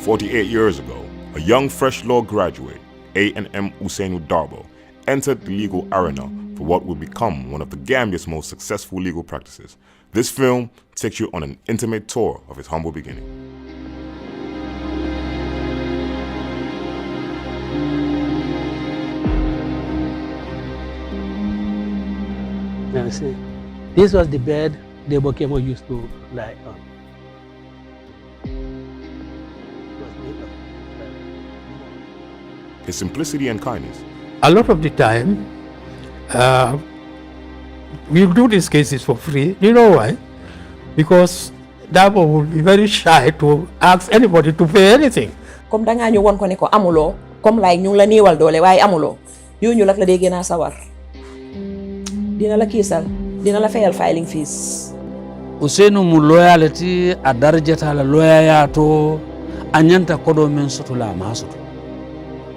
48 years ago, a young fresh law graduate, ANM Ousainou Darboer, entered the legal arena for what would become one of the Gambia's most successful legal practices. This film takes you on an intimate tour of his humble beginning. Now see, this was the bed 𝐜𝐴𝐚𝐽 used to lie on. His simplicity and kindness. A lot of the time, we do these cases for free. You know why? Because Darboer would be very shy to ask anybody to pay anything. Comme da nga ñu won ko ne ko amulo, comme like ñu la niwal doole waye amulo. Yu ñu lak la dé gëna sawar. Dina la kisal, dina la fayal filing fees. Ousainou mu loyalty a darjata la loyayato anyanta kodo men soto la ma soto.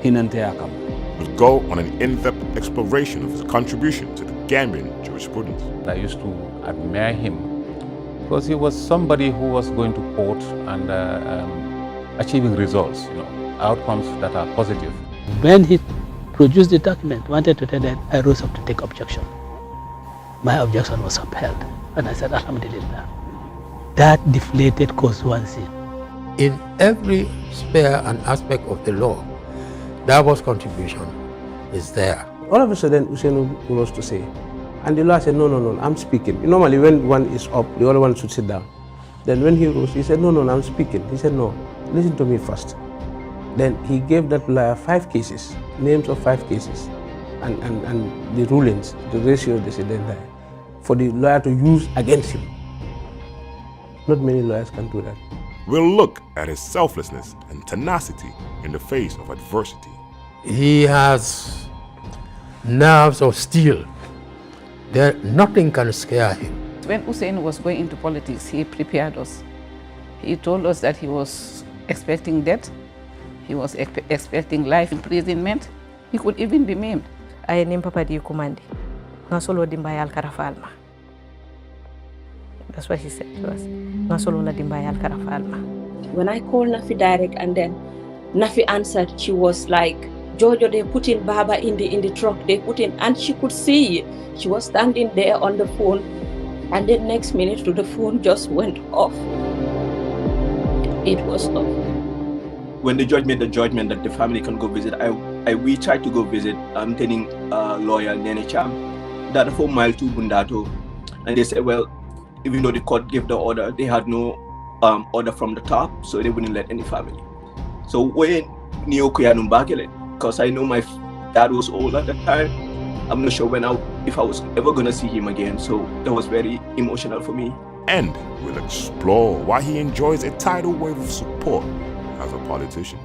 Hinante yakam. We'll go on an in-depth exploration of his contribution to the Gambian jurisprudence. I used to admire him because he was somebody who was going to court and achieving results, outcomes that are positive. When he produced the document, wanted to tell that I rose up to take objection. My objection was upheld, and I said, Alhamdulillah. That deflated constituency. In every sphere and aspect of the law, Darboer's contribution is there. All of a sudden, Ousainou rose to say, and the lawyer said, no, I'm speaking. Normally, when one is up, the other one should sit down. Then when he rose, he said, no, I'm speaking. He said, no, listen to me first. Then he gave that lawyer 5 cases, names of 5 cases, and the rulings, the ratio they said for the lawyer to use against him. Not many lawyers can do that. We'll look at his selflessness and tenacity in the face of adversity. He has nerves of steel. Nothing can scare him. When Ousainou was going into politics, he prepared us. He told us that he was expecting death, he was expecting life imprisonment, he could even be maimed. Ay nim papa di kumandi. Nga solo dimbayal karafalma. That's what he said to us. Nga solo la dimbayal karafalma. When I called Nafi direct and then Nafi answered, she was like, Jojo, they put in Baba in the truck, they put in, and she could see it. She was standing there on the phone, and the next minute the phone just went off. It was off. When the judge made the judgment that the family can go visit, we tried to go visit telling lawyer Nene Cham that 4 mile to Bundato, and they said, well, even though the court gave the order, they had no order from the top, so they wouldn't let any family. So when because I know my dad was old at the time, I'm not sure if I was ever gonna see him again. So that was very emotional for me. And we'll explore why he enjoys a tidal wave of support as a politician.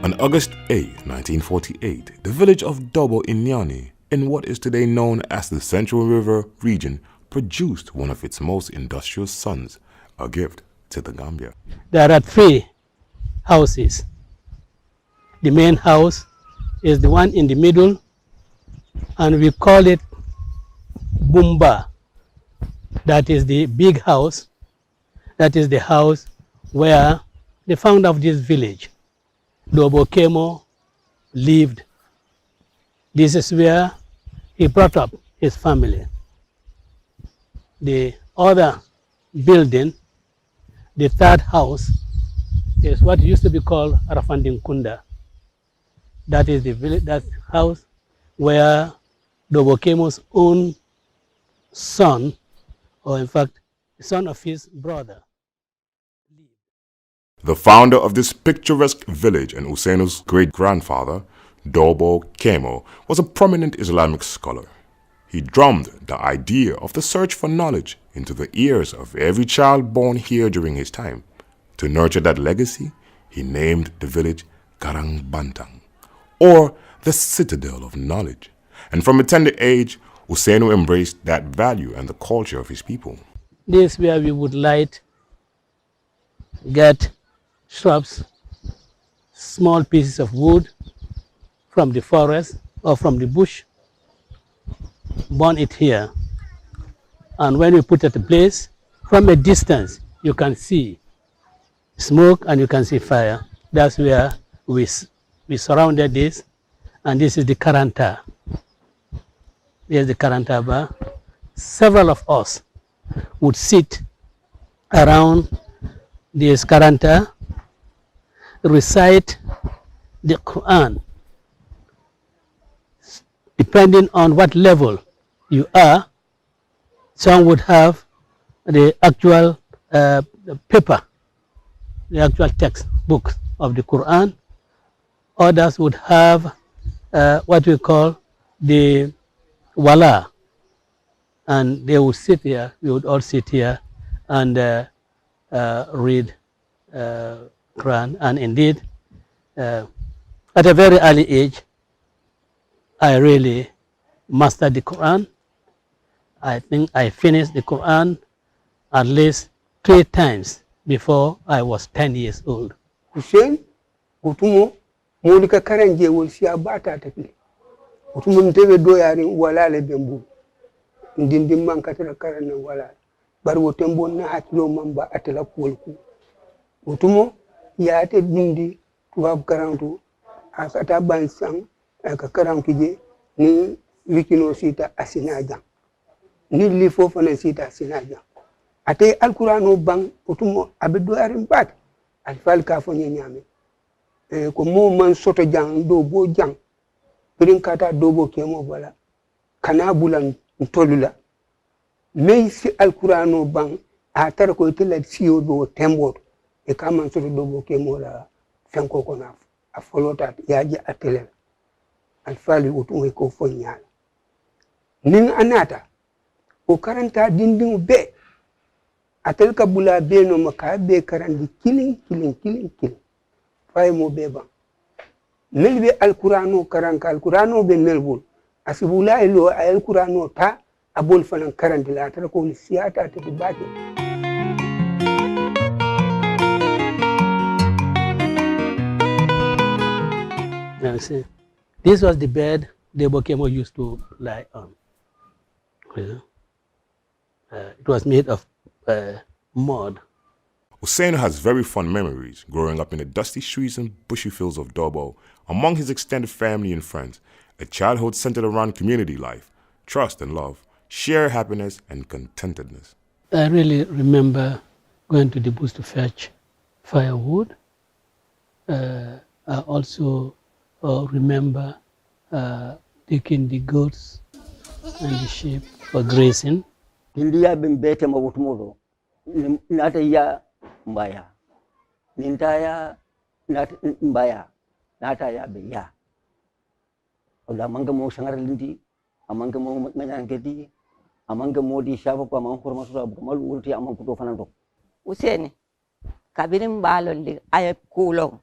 On August 8, 1948, the village of Dobo in Nyani, in what is today known as the Central River region, produced one of its most industrious sons, a gift to the Gambia. There are 3 houses. The main house is the one in the middle, and we call it Bumba. That is the big house. That is the house where the founder of this village, 𝐜𝐴𝐚𝐽, lived. This is where he brought up his family. The other building, the 3rd house, is what used to be called Arafandinkunda. That is the village, that house where 𝐜𝐴𝐚𝐽's own son, or in fact, the son of his brother, lived. The founder of this picturesque village and Ousainou's great-grandfather, 𝐷𝐷𝐴 𝐸𝐚, was a prominent Islamic scholar. He drummed the idea of the search for knowledge into the ears of every child born here during his time. To nurture that legacy, he named the village Karang Bantang, or the citadel of knowledge. And from a tender age, Ousainou embraced that value and the culture of his people. This is where we would light, get shrubs, small pieces of wood from the forest or from the bush, burn it here. And when we put it at a place, from a distance, you can see smoke and you can see fire. That's where we surrounded this, and this is the Karanta. Here's the Karanta bar. Several of us would sit around this Karanta, recite the Quran. Depending on what level you are, some would have the actual paper, the actual text book of the Quran. Others would have what we call the wala, and they would sit here, we would all sit here and read Quran. And indeed, at a very early age, I really mastered the Quran. I think I finished the Quran at least 3 times before I was 10 years old. Hussein, utumo mulika karanje wol siya bata takle. Utumo mtewe do yari walale bembu. Ndindi mankatara karana walale. Bari wotembo na hakilo mamba atela kuolku. Utumo ya ate dindi tuwab karantu akata bansang aka karantu ni wikino sita asinaja. Ni lifo fana sita asinaja. Ate alkurano bang utumo abedo yarin bat. Alfal kafo nyame. Ko mo man soto jang do bo jang. Pirin kata do bo kemo bala. Kana bulan ntolula. Mei si alkurano bang atara ko itela siyo do tembo. E kama soto do bo kemo la fenko kona afolota yaji atele. Alfali utumo ko fo nyala. Ning anata o karanta dinding be atel ka bula be no maka be karandi killing fay mo beba melbe alqur'ano karanka alqur'ano be melbul asibula ilo alqur'ano ta abol fanan karandi la ta ko siyata ta baki. Now see, this was the bed 𝐷𝐷𝐴 𝐸𝐚 used to lie on. It was made of mud. Ousainou has very fond memories growing up in the dusty streets and bushy fields of 𝐷𝐷𝐴 among his extended family and friends, a childhood centered around community life, trust and love, shared happiness and contentedness. I really remember going to the bush to fetch firewood. I also remember taking the goats and the sheep for grazing. India bimbete mabutumodo nata ya mbaya nintaya nat mbaya nata ya beya ola manga mo sangar lindi amanga mo nganyangedi amanga mo di shaba ko amang horma sura bu mal urti amang kuto fanando Useni kabirim balolli ay kulo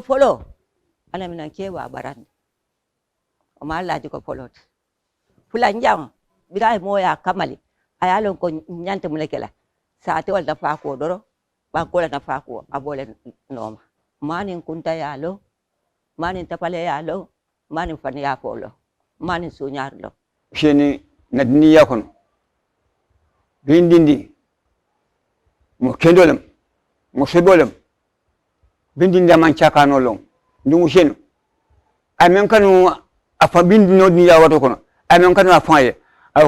folo ana mina kewa barande o malaji ko folot fulanjam biray moya kamali ayalon ko nyante mulekela saate wal dafa ko doro ba ko la dafa ko abole noma manin kunta yalo manin tapale yalo manin fani ya polo manin sunyar lo sheni nadni yakon bindindi mo kendolem mo sebolem bindindi man chakano long ndumu shenu amen kanu afa bindi no ni yawato kono amen kanu afaye. At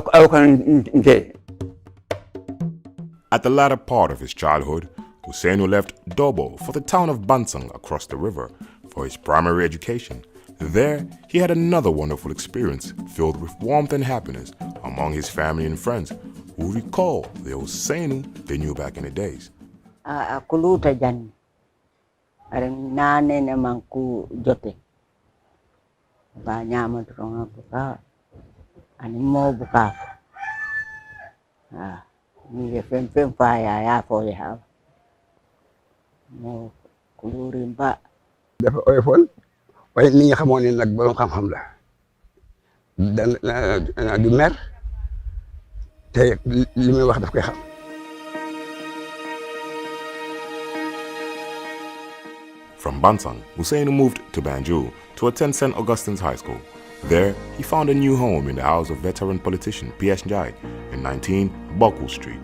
the latter part of his childhood, Ousainou left 𝐷𝐷𝐴 for the town of Bantang across the river for his primary education. There, he had another wonderful experience filled with warmth and happiness among his family and friends who recall the Ousainou they knew back in the days. Kuluta jan Aram nane na mangku jote. Ba nyama turong buka. Ani mo buka. Ni fem pa ya fo ya. Mo kulurin ba. dafa oyofal waaye nit ñi xamoon ne nag borom xam-xam la du mer te li muy wax daf koy xam. From Bansang, Ousainou moved to Banjul to attend St. Augustine's High School. There, he found a new home in the house of veteran politician P.S. 𝐤𝐴 in 19 Boku Street.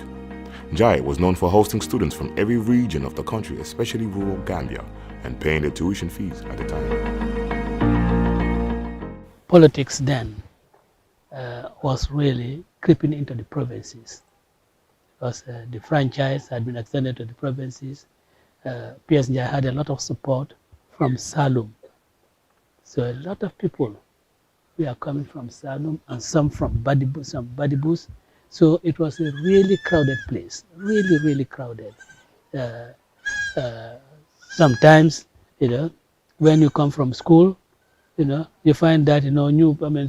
𝐤𝐴 was known for hosting students from every region of the country, especially rural Gambia, and paying their tuition fees at the time. Politics then was really creeping into the provinces because the franchise had been extended to the provinces. P.S. 𝐤𝐴 had a lot of support from Salum. So a lot of people were coming from Salum and some from Badibus. So it was a really crowded place, really crowded. Sometimes, when you come from school, you find that,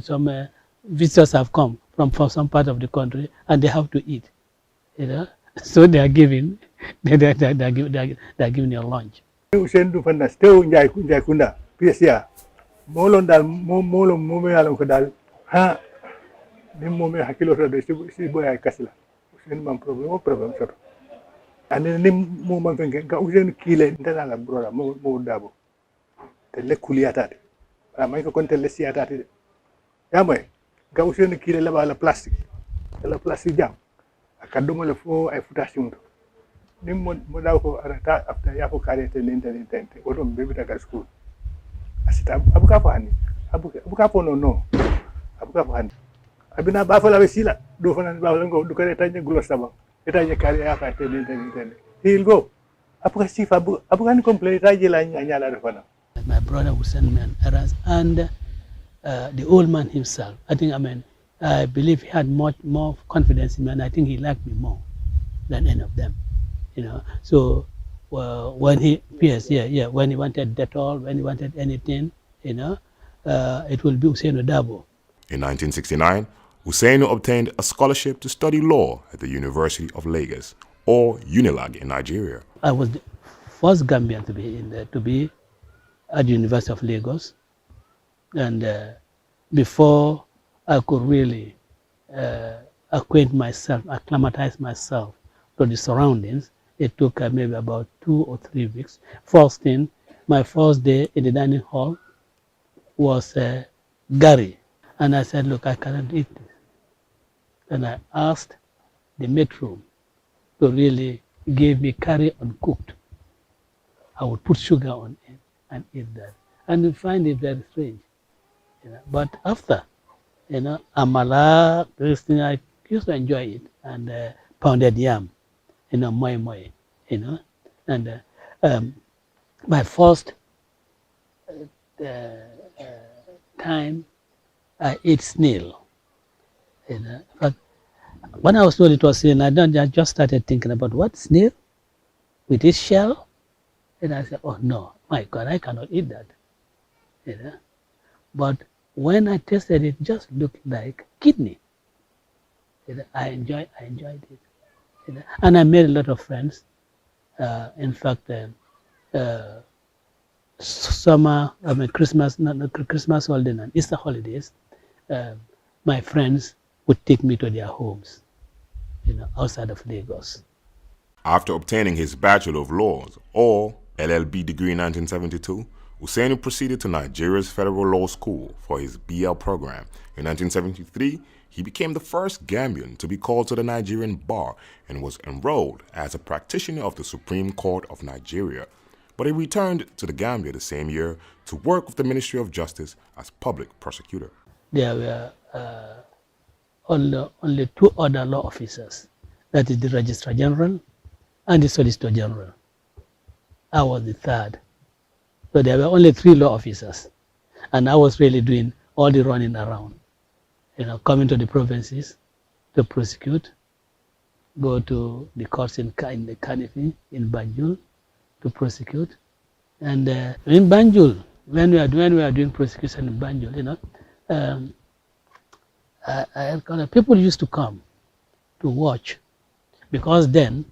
some visitors have come from some part of the country and they have to eat, So they are giving you a lunch. Ousainou fanna stew Ǹjaay Kunda PSA molon dal molon momeyalan ko dal ha nim mome hakilo to de si boy kasila Ousainou man problem soto ane nim mo man fenke ga Ousainou kile ndana la brother mo dabo te le kuliyatade ala may ko kontel le siyatade ya moy ga Ousainou kile la bala plastique jam akadomo le fo ay futation nim mo daw ko arata after ya ko karete l'interne oto bebi daga school asita abuka fani abuka pono no abuka fani abina ba fala besila do fana ba fala ngo do kare tanya gulo saba etanya kare ya ka te l'interne he'll go abuka sifa abuka ni complete taje la nyala do fana. My brother would send me on errands, and the old man himself, I believe he had much more confidence in me, and I think he liked me more than any of them. So when he when he wanted Dettol, when he wanted anything, it will be Ousainou Darboer. In 1969, Ousainou obtained a scholarship to study law at the University of Lagos, or UNILAG in Nigeria. I was the first Gambian to be at the University of Lagos, and before I could really acclimatize myself to the surroundings, it took maybe about 2 or 3 weeks. First thing, my first day in the dining hall was Gary. And I said, look, I cannot eat this. And I asked the matron to really give me curry uncooked. I would put sugar on it and eat that. And you find it very strange. But after, amala, this thing, I used to enjoy it, and pounded yam. Moi, and my first time I ate snail, but when I was told it was snail, I just started thinking about what, snail with its shell, and I said, oh no, my God, I cannot eat that, but when I tasted it, it just looked like kidney. I enjoyed it. And I made a lot of friends. In fact, Christmas holiday and Easter holidays, my friends would take me to their homes, outside of Lagos. After obtaining his Bachelor of Laws, or LLB degree in 1972, Ousainou proceeded to Nigeria's Federal Law School for his BL program. In 1973, he became the first Gambian to be called to the Nigerian bar and was enrolled as a practitioner of the Supreme Court of Nigeria. But he returned to the Gambia the same year to work with the Ministry of Justice as public prosecutor. There were only 2 other law officers, that is the Registrar General and the Solicitor General. I was the 3rd. So there were only 3 law officers, and I was really doing all the running around, coming to the provinces to prosecute, go to the courts in the Kanifi, in Banjul to prosecute, And in Banjul, when we are doing prosecution in Banjul, you know, people used to come to watch, because then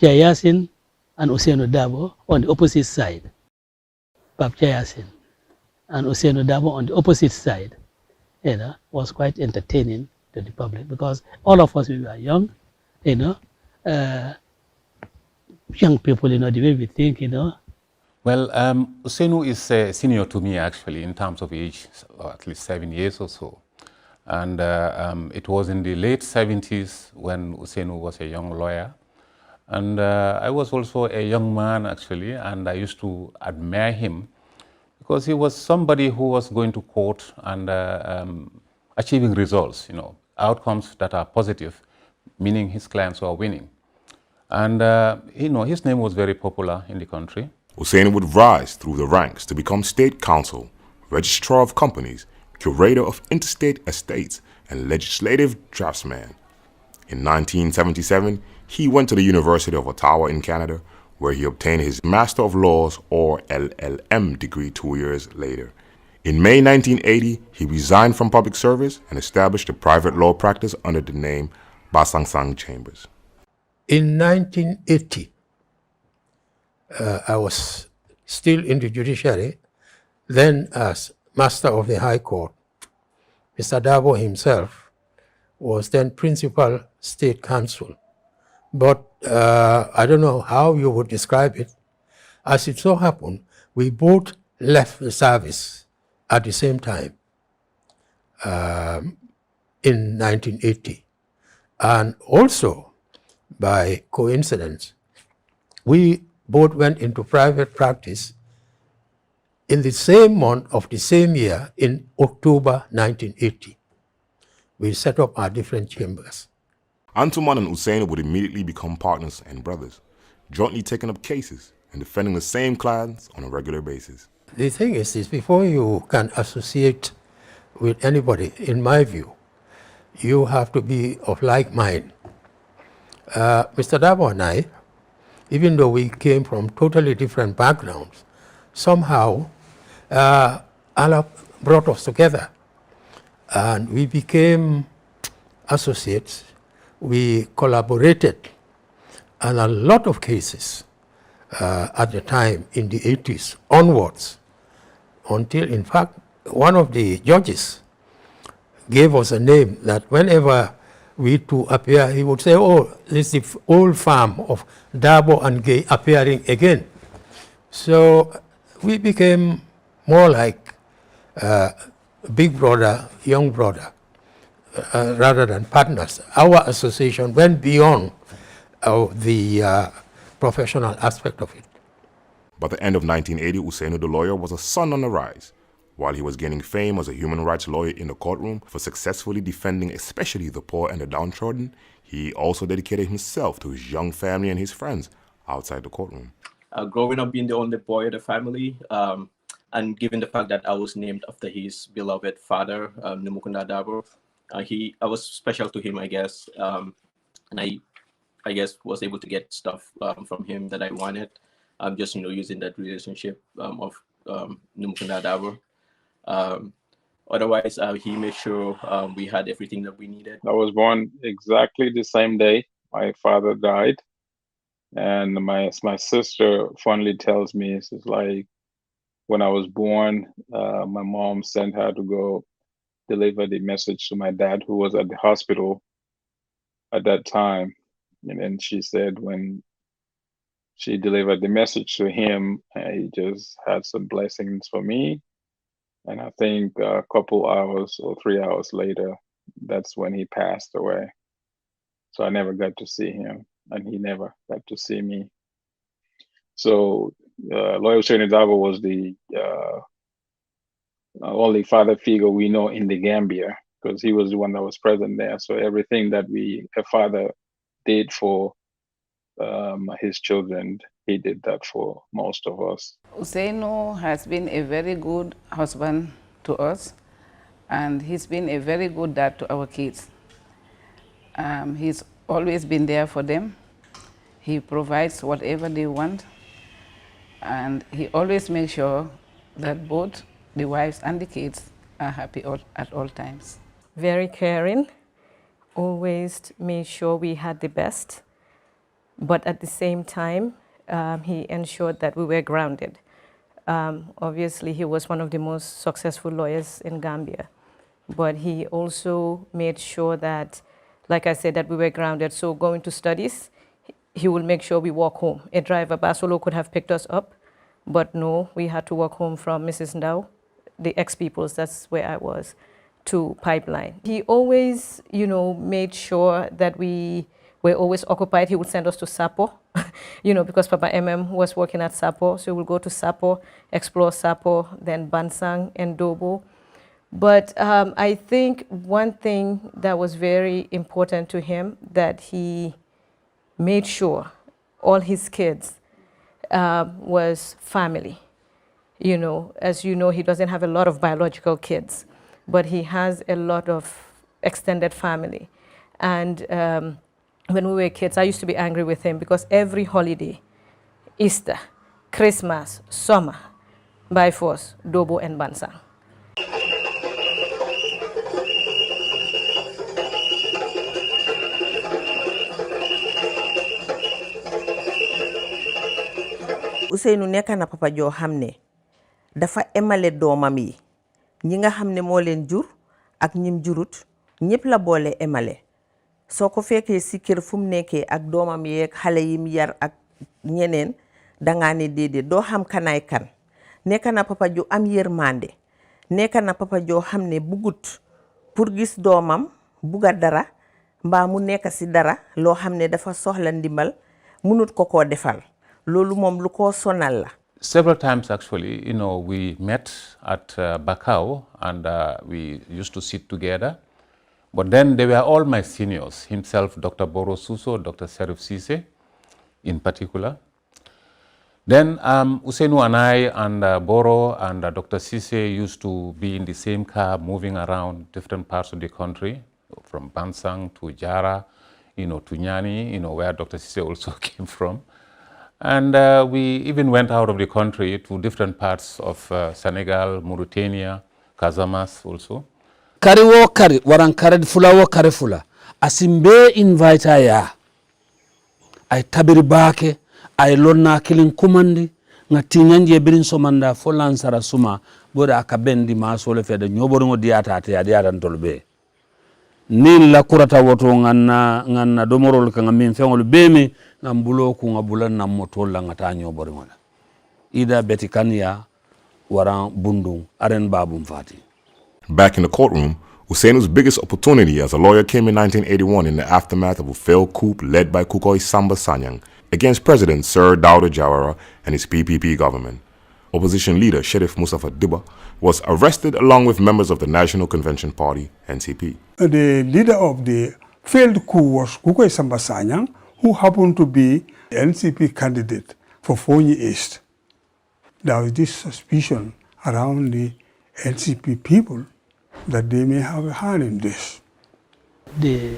𝐜𝐡𝐚𝐧𝐞𝐥 and Ousainou Darboer on the opposite side, Pap 𝐜𝐡𝐚𝐧𝐞𝐥 and Ousainou Darboer on the opposite side, you know, was quite entertaining to the public, because all of us, we were young, you know, young people, you know, the way we think, you know. Well, Ousainou is senior to me, actually, in terms of age, at least 7 years or so. And it was in the late 70s when Ousainou was a young lawyer. And I was also a young man, actually, and I used to admire him because he was somebody who was going to court and achieving results, you know, outcomes that are positive, meaning his clients were winning. And, you know, his name was very popular in the country. Ousainou would rise through the ranks to become state counsel, registrar of companies, curator of interstate estates, and legislative draftsman. In 1977, he went to the University of Ottawa in Canada, where he obtained his Master of Laws, or LLM, degree 2 years later. In May 1980, he resigned from public service and established a private law practice under the name 𝐵𝐴𝐴𝐶𝐶 Chambers. In 1980, I was still in the judiciary, then as Master of the High Court. Mr. Darboer himself was then Principal State Counsel. But I don't know how you would describe it. As it so happened, we both left the service at the same time in 1980. And also, by coincidence, we both went into private practice in the same month of the same year, in October 1980. We set up our different chambers. Antuman and Ousainou would immediately become partners and brothers, jointly taking up cases and defending the same clients on a regular basis. The thing is before you can associate with anybody, in my view, you have to be of like mind. Mr. Darboer and I, even though we came from totally different backgrounds, somehow Allah brought us together and we became associates. We collaborated on a lot of cases at the time in the 80s onwards, until in fact one of the judges gave us a name that whenever we two appear, he would say, oh, this is the old farm of Darboer and Gay appearing again. So we became more like big brother, young brother, rather than partners. Our association went beyond the professional aspect of it. By the end of 1980, Ousainou the lawyer was a son on the rise. While he was gaining fame as a human rights lawyer in the courtroom for successfully defending especially the poor and the downtrodden, he also dedicated himself to his young family and his friends outside the courtroom. Growing up being the only boy of the family, and given the fact that I was named after his beloved father, 𝐜𝐡𝐚 Darboer, I was special to him, I guess, and I guess was able to get stuff from him that I wanted. Just using that relationship of 𝐜𝐚 Darboer. Otherwise, he made sure we had everything that we needed. I was born exactly the same day my father died, and my sister fondly tells me, it's like when I was born, my mom sent her to go deliver the message to my dad, who was at the hospital at that time. And then she said when she delivered the message to him, he just had some blessings for me. And I think a couple hours or 3 hours later, that's when he passed away. So I never got to see him, and he never got to see me. So Lawyer Ousainou Darboer was the only father figure we know in the Gambia, because he was the one that was present there. So everything that a father did for his children, he did that for most of us. Ousainou has been a very good husband to us, and he's been a very good dad to our kids. He's always been there for them. He provides whatever they want. And he always makes sure that both the wives and the kids are happy at all times. Very caring, always made sure we had the best, but at the same time, he ensured that we were grounded. Obviously, he was one of the most successful lawyers in Gambia, but he also made sure that, like I said, that we were grounded. So going to studies, he will make sure we walk home. A driver, Basolo, could have picked us up, but no, we had to walk home from Mrs. Ndau, the ex-peoples, that's where I was, to Pipeline. He always, made sure that we were always occupied. He would send us to Sapo, because Papa MM was working at Sapo, so we'll go to Sapo, explore Sapo, then Bansang and Dobo. But I think one thing that was very important to him, that he made sure all his kids was family. As you know, he doesn't have a lot of biological kids, but he has a lot of extended family. And when we were kids, I used to be angry with him because every holiday, Easter, Christmas, summer, by force, Dobo and Bansang. Ousainou nekk na papa joo xam ne dafa emale doomam yi ñi nga xam ne moo leen jur ak ñim jurut ñëpp la boole emale soo ko fekkee si kër fu mu nekkee ak doomam yeeg xale yim yar ak ñeneen dangaa ne déedéet doo xam kanaay kan nekk na papa ju am yërmande nekk na papa joo xam ne bugut pour gis doomam buga dara mbaa mu nekk si dara loo xam ne dafa soxla ndimbal munut ko koo defal loolu moom lu ko sonal la. Several times actually, we met at Bakau and we used to sit together. But then they were all my seniors, himself, Dr. Boro Suso, Dr. Serif Sise in particular. Then Ousainou and I and Boro and Dr. Sise used to be in the same car moving around different parts of the country, from Bansang to Jara, to Nyani, where Dr. Sise also came from. And we even went out of the country to different parts of Senegal, Mauritania, Casamance also. Kari wo kari, waran kari fula wo kari fula. Asimbe invite ya. Ay tabiri bake, ay lonna kilin kumandi, nga tinyanje birin somanda folan sara suma, boda akabendi maasole fede nyoboringo diata ate ya diata ntolbe. Ni la kurata woto nganna domorol ka ngamin fengol bemi ngambulo ku ngabula na motol la ngata nyoboringo la. Ida betikania waran bundung aren babum fati. Back in the courtroom, Ousainou's biggest opportunity as a lawyer came in 1981 in the aftermath of a failed coup led by 𝐜𝐡𝐚 𝐵𝐴 against President Sir Dawda Jawara and his PPP government. Opposition leader Sheriff Mustapha Dibba was arrested along with members of the National Convention Party, NCP. The leader of the failed coup was 𝐜𝐡𝐚 𝐵𝐴, who happened to be the NCP candidate for Fonyi East. There was this suspicion around the NCP people that they may have a hand in this. The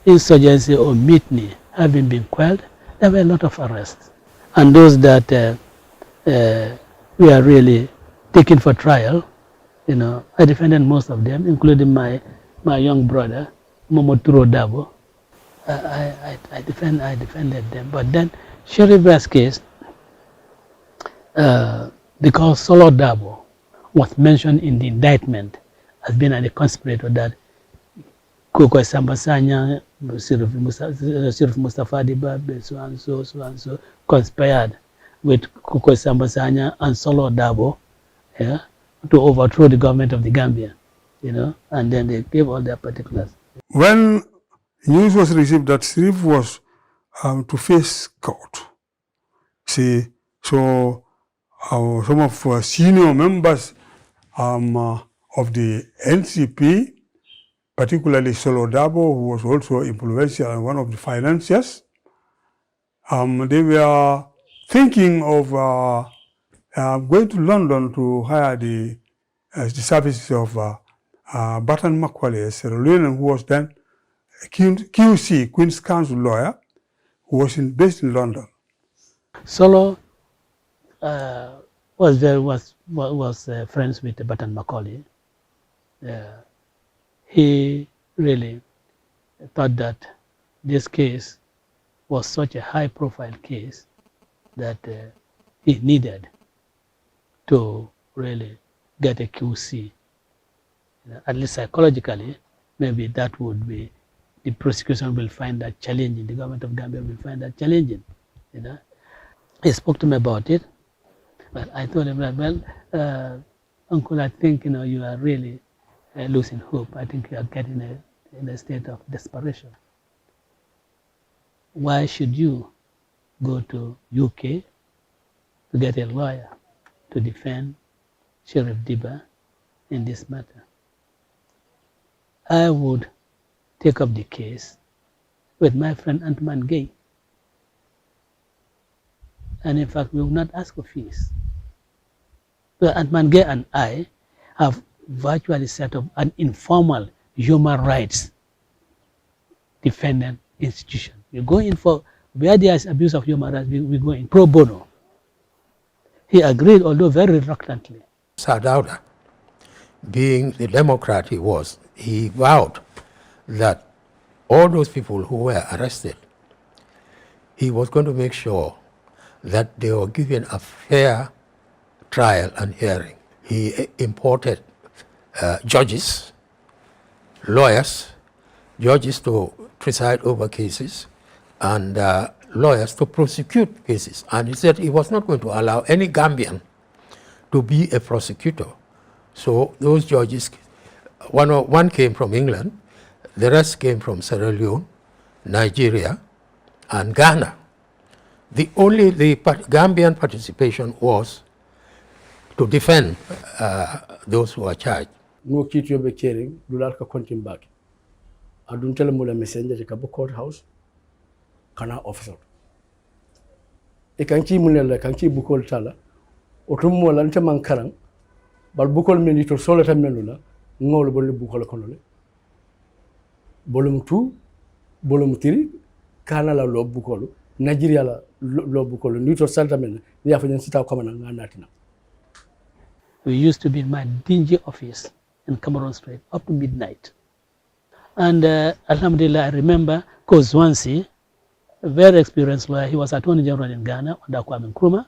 insurgency or mutiny having been quelled, there were a lot of arrests. And those that were really taken for trial, I defended most of them, including my young brother, Momoturo Dabo. I defended them. But then, Sheriff's case, because Solo Dabo was mentioned in the indictment as being a conspirator, that 𝐜𝐡𝐚 𝐵𝐴, Sheriff Mustapha Dibba, so and so, conspired with 𝐜𝐡𝐚 𝐵𝐴 and Solo Dabo, to overthrow the government of the Gambia, and then they gave all their particulars. When news was received that Sheriff was to face court, so some of senior members of the NCP, particularly Solo Dabo, who was also influential and one of the financiers, they were thinking of going to London to hire the services of Barton Macaulay, a Sierra Leonean who was then QC, Queen's Counsel lawyer, who was based in London. Solo was friends with Batan Macaulay. He really thought that this case was such a high-profile case that he needed to really get a QC. At least psychologically, maybe that would be, the prosecution will find that challenging, the government of Gambia will find that challenging. He spoke to me about it, but I told him that, well, Uncle, I think you are really losing hope. I think you are getting in a state of desperation. Why should you go to UK to get a lawyer to defend Sheriff Diba in this matter? I would take up the case with my friend Antman Gay. And in fact, we will not ask for fees. So Antman Gay and I have virtually set up an informal human rights defendant institution. We go in for, where there is abuse of human rights, we go in pro bono. He agreed, although very reluctantly. Sadauda, being the Democrat he was, he vowed that all those people who were arrested, he was going to make sure that they were given a fair trial and hearing. He imported judges, lawyers, judges to preside over cases, and lawyers to prosecute cases. And he said he was not going to allow any Gambian to be a prosecutor. So those judges, one came from England, the rest came from Sierra Leone, Nigeria, and Ghana. The Gambian participation was to defend those who are charged. No kit you be carrying, do not continue back. I don't tell them what a messenger to the courthouse, kana officer. E kanchi munela kanchi bukol tala, otumu lante mankarang, but bukol minito solata menula, ngol boli bukol konole. Volume 2, volume 3, kana la lo bukolo, Nigeria la lo bukolo, nito salta men, they have sita komana natina. We used to be in my dingy office in Cameron Street up to midnight. And Alhamdulillah, I remember 𝐜𝐡𝐚𝐧𝐞𝐥, a very experienced lawyer. He was Attorney General in Ghana under Kwame Nkrumah.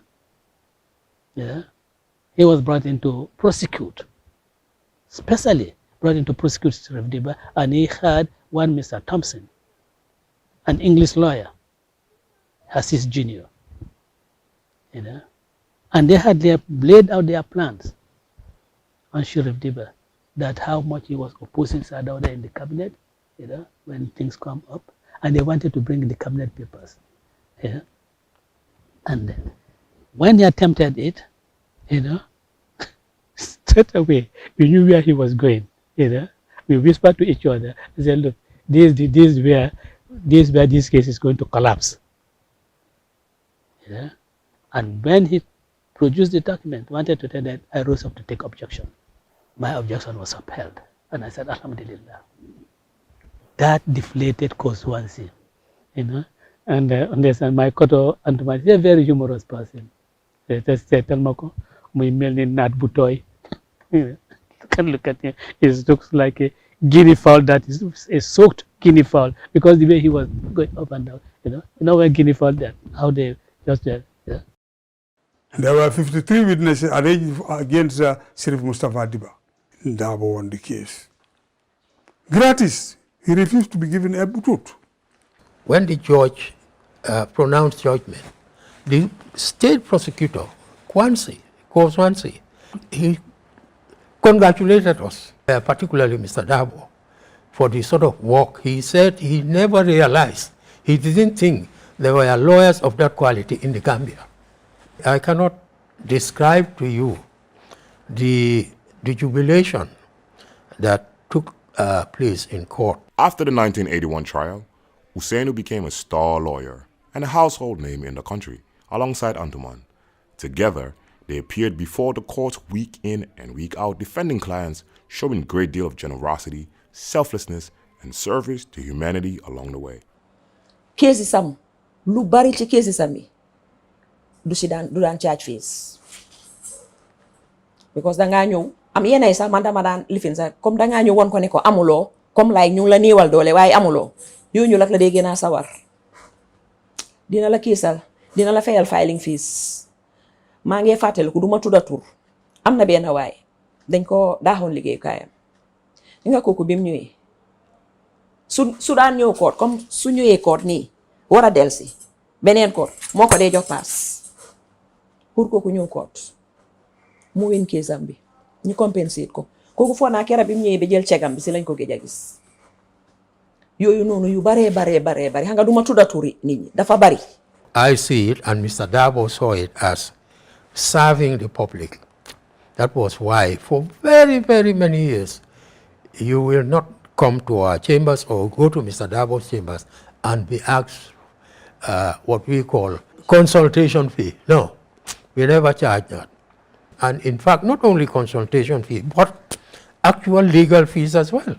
He was brought in to prosecute, especially brought in to prosecute Sheriff Diba, and he had one Mr. Thompson, an English lawyer, as his junior. And they had laid out their plans on Sheriff Diba, that how much he was opposing Sadauda in the cabinet, when things come up, and they wanted to bring in the cabinet papers. And then, when they attempted it, straight away, we knew where he was going. We whispered to each other, and said, look, this is where this case is going to collapse. And when he produced the document, wanted to tell that, I rose up to take objection. My objection was upheld, and I said, Alhamdulillah. That deflated 𝐜𝐡𝐚𝐧𝐞𝐥, and understand my koto Antuma is a very humorous person. Tell Mako, my melni nat butoy. You can look at him. It looks like a guinea fowl that is a soaked guinea fowl, because the way he was going up and down. You know where guinea fowl that how they just there. There were 53 witnesses arranged against Sheriff Mustafa Diba. Darboe won the case. Gratis. He refused to be given a butut. When the judge pronounced judgment, the state prosecutor, 𝐜𝐡𝐚𝐧𝐞𝐥, he congratulated us, particularly Mr. Darboe, for the sort of work. He said he never realized, he didn't think there were lawyers of that quality in the Gambia. I cannot describe to you the jubilation that took place in court. After the 1981 trial, Ousainou became a star lawyer and a household name in the country, alongside Antuman. Together, they appeared before the courts week in and week out, defending clients, showing a great deal of generosity, selflessness, and service to humanity along the way. Kési sam, lu bari ci kési sami. du daan charge fees because dangaa ñëw am yenn sax man dama daan lifin sax comme dangaa ñëw won ko ne ko amuloo comme like ñu ngi la néewal doole waaye amuloo yooyu lak la dee gën a sawar dina la kiisal dina la fayal filing fees maa ngi fàttaliku du ma tudda tur am na benn waay dañ ko daaxoon liggéeyu kaayam li nga kooku bi mu ñëwee su daan ñëw koot comme su ñëwee koot nii war a delsi beneen koot moo ko dee jox paas pour kooku ñëw koot mu win keesam bi ñu compensate ko kooku foo naa kera bi mu ñëwee ba jël cegam bi si lañ ko gëj a gis yooyu noonu yu baree xam nga du ma tudda turi nit ñi dafa bari. I see it, and Mr. Darboe saw it as serving the public. That was why, for very, very many years, you will not come to our chambers or go to Mr. Darboe's chambers and be asked what we call consultation fee. No, we never charge that. And in fact, not only consultation fee, but actual legal fees as well.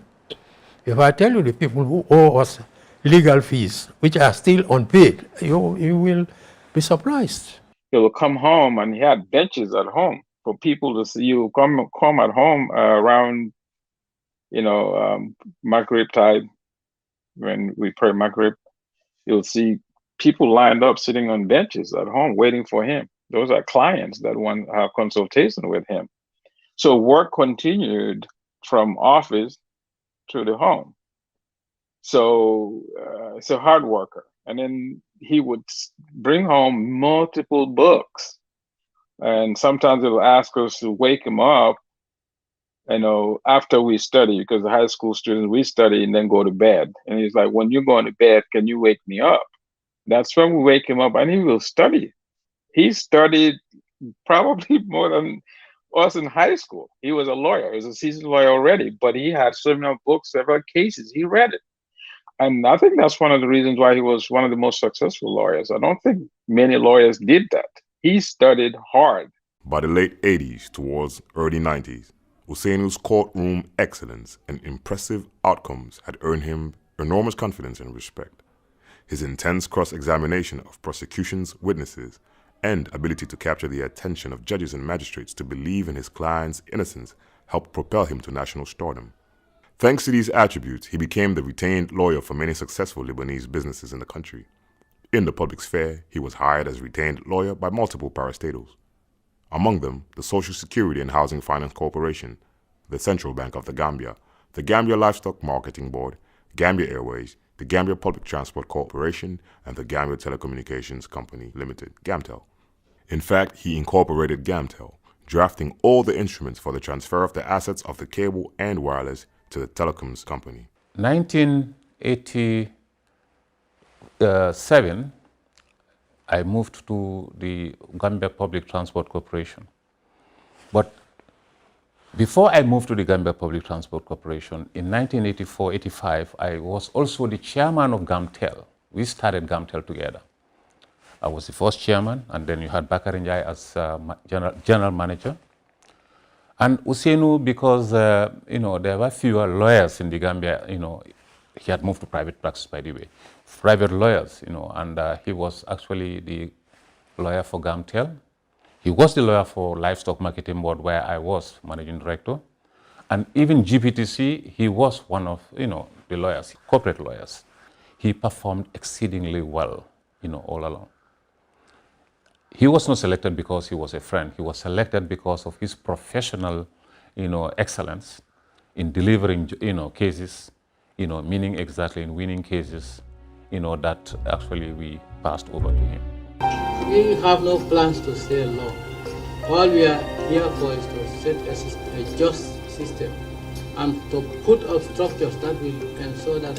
If I tell you the people who owe us legal fees, which are still unpaid, you will be surprised. He will come home and he had benches at home for people to see. You come at home around, Maghrib time, when we pray Maghrib, you'll see people lined up sitting on benches at home waiting for him. Those are clients that want to have consultation with him. So work continued from office to the home. So it's a hard worker. And then he would bring home multiple books. And sometimes he'll ask us to wake him up, after we study, because the high school students, we study and then go to bed. And he's like, when you're going to bed, can you wake me up? That's when we wake him up and he will study. He studied probably more than us in high school. He was a lawyer. He was a seasoned lawyer already, but he had several books, several cases. He read it. And I think that's one of the reasons why he was one of the most successful lawyers. I don't think many lawyers did that. He studied hard. By the late 80s towards early 90s, Ousainou's courtroom excellence and impressive outcomes had earned him enormous confidence and respect. His intense cross-examination of prosecution's witnesses and ability to capture the attention of judges and magistrates to believe in his client's innocence helped propel him to national stardom. Thanks to these attributes, he became the retained lawyer for many successful Lebanese businesses in the country. In the public sphere, he was hired as retained lawyer by multiple parastatals. Among them, the Social Security and Housing Finance Corporation, the Central Bank of the Gambia, the Gambia Livestock Marketing Board, Gambia Airways, the Gambia Public Transport Corporation, and the Gambia Telecommunications Company Limited, GAMTEL. In fact, he incorporated GAMTEL, drafting all the instruments for the transfer of the assets of the cable and wireless to the telecoms company. 1987, I moved to the Gambia Public Transport Corporation. But before I moved to the Gambia Public Transport Corporation, in 1984-85, I was also the chairman of GAMTEL. We started GAMTEL together. I was the first chairman, and then you had Bakari Njai as general manager. And Ousainu, because there were fewer lawyers in the Gambia, he had moved to private practice, by the way, private lawyers, and he was actually the lawyer for GAMTEL. He was the lawyer for Livestock Marketing Board, where I was managing director. And even GPTC, he was one of, the lawyers, corporate lawyers. He performed exceedingly well, all along. He was not selected because he was a friend. He was selected because of his professional, excellence in delivering, cases, meaning exactly in winning cases, that actually we passed over to him. We have no plans to say law. All we are here for is to set a just system and to put up structures that will ensure that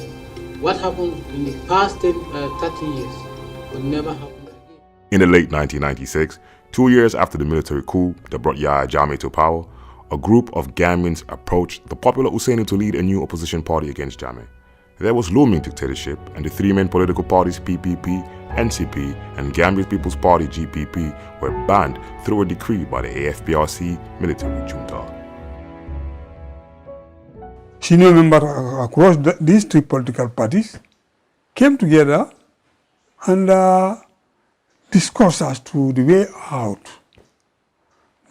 what happened in the past 30 years will never happen. In the late 1996, 2 years after the military coup that brought Yahya Jammeh to power, a group of Gambians approached the popular Ousainu to lead a new opposition party against Jammeh. There was looming dictatorship, and the three main political parties PPP, NCP, and Gambia People's Party GPP were banned through a decree by the AFPRC military junta. Senior members across these three political parties came together and discussed as to the way out.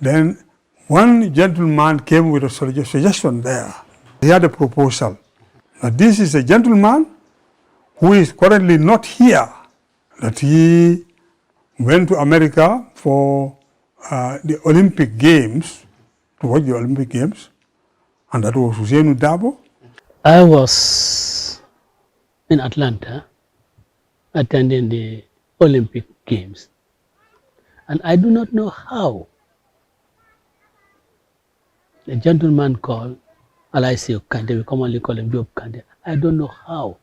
Then one gentleman came with a suggestion there. He had a proposal. Now this is a gentleman who is currently not here, that he went to America for the Olympic Games, to watch the Olympic Games, and that was 𝐜𝐡𝐚 Darboer. I was in Atlanta attending the Olympic Games, and I do not know how a gentleman called 𝐜𝐡𝐚𝐧𝐞𝐥, we commonly call him 𝐜𝐡𝐚𝐧𝐞𝐥. I don't know how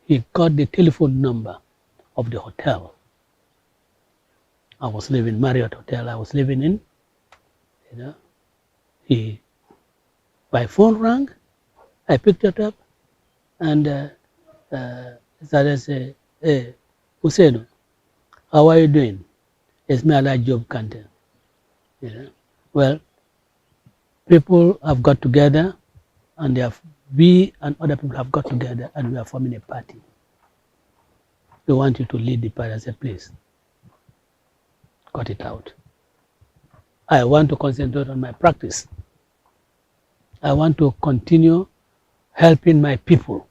he got the telephone number of the hotel. I was living in Marriott Hotel. I was living in, he, my phone rang, I picked it up, and started saying, "Hey, Ousainou, how are you doing? It's me, 𝐜𝐡𝐚𝐧𝐞𝐥. Well, people have got together, and we and other people have got together, and we are forming a party. We want you to lead the party." I said, "Please, cut it out. I want to concentrate on my practice. I want to continue helping my people."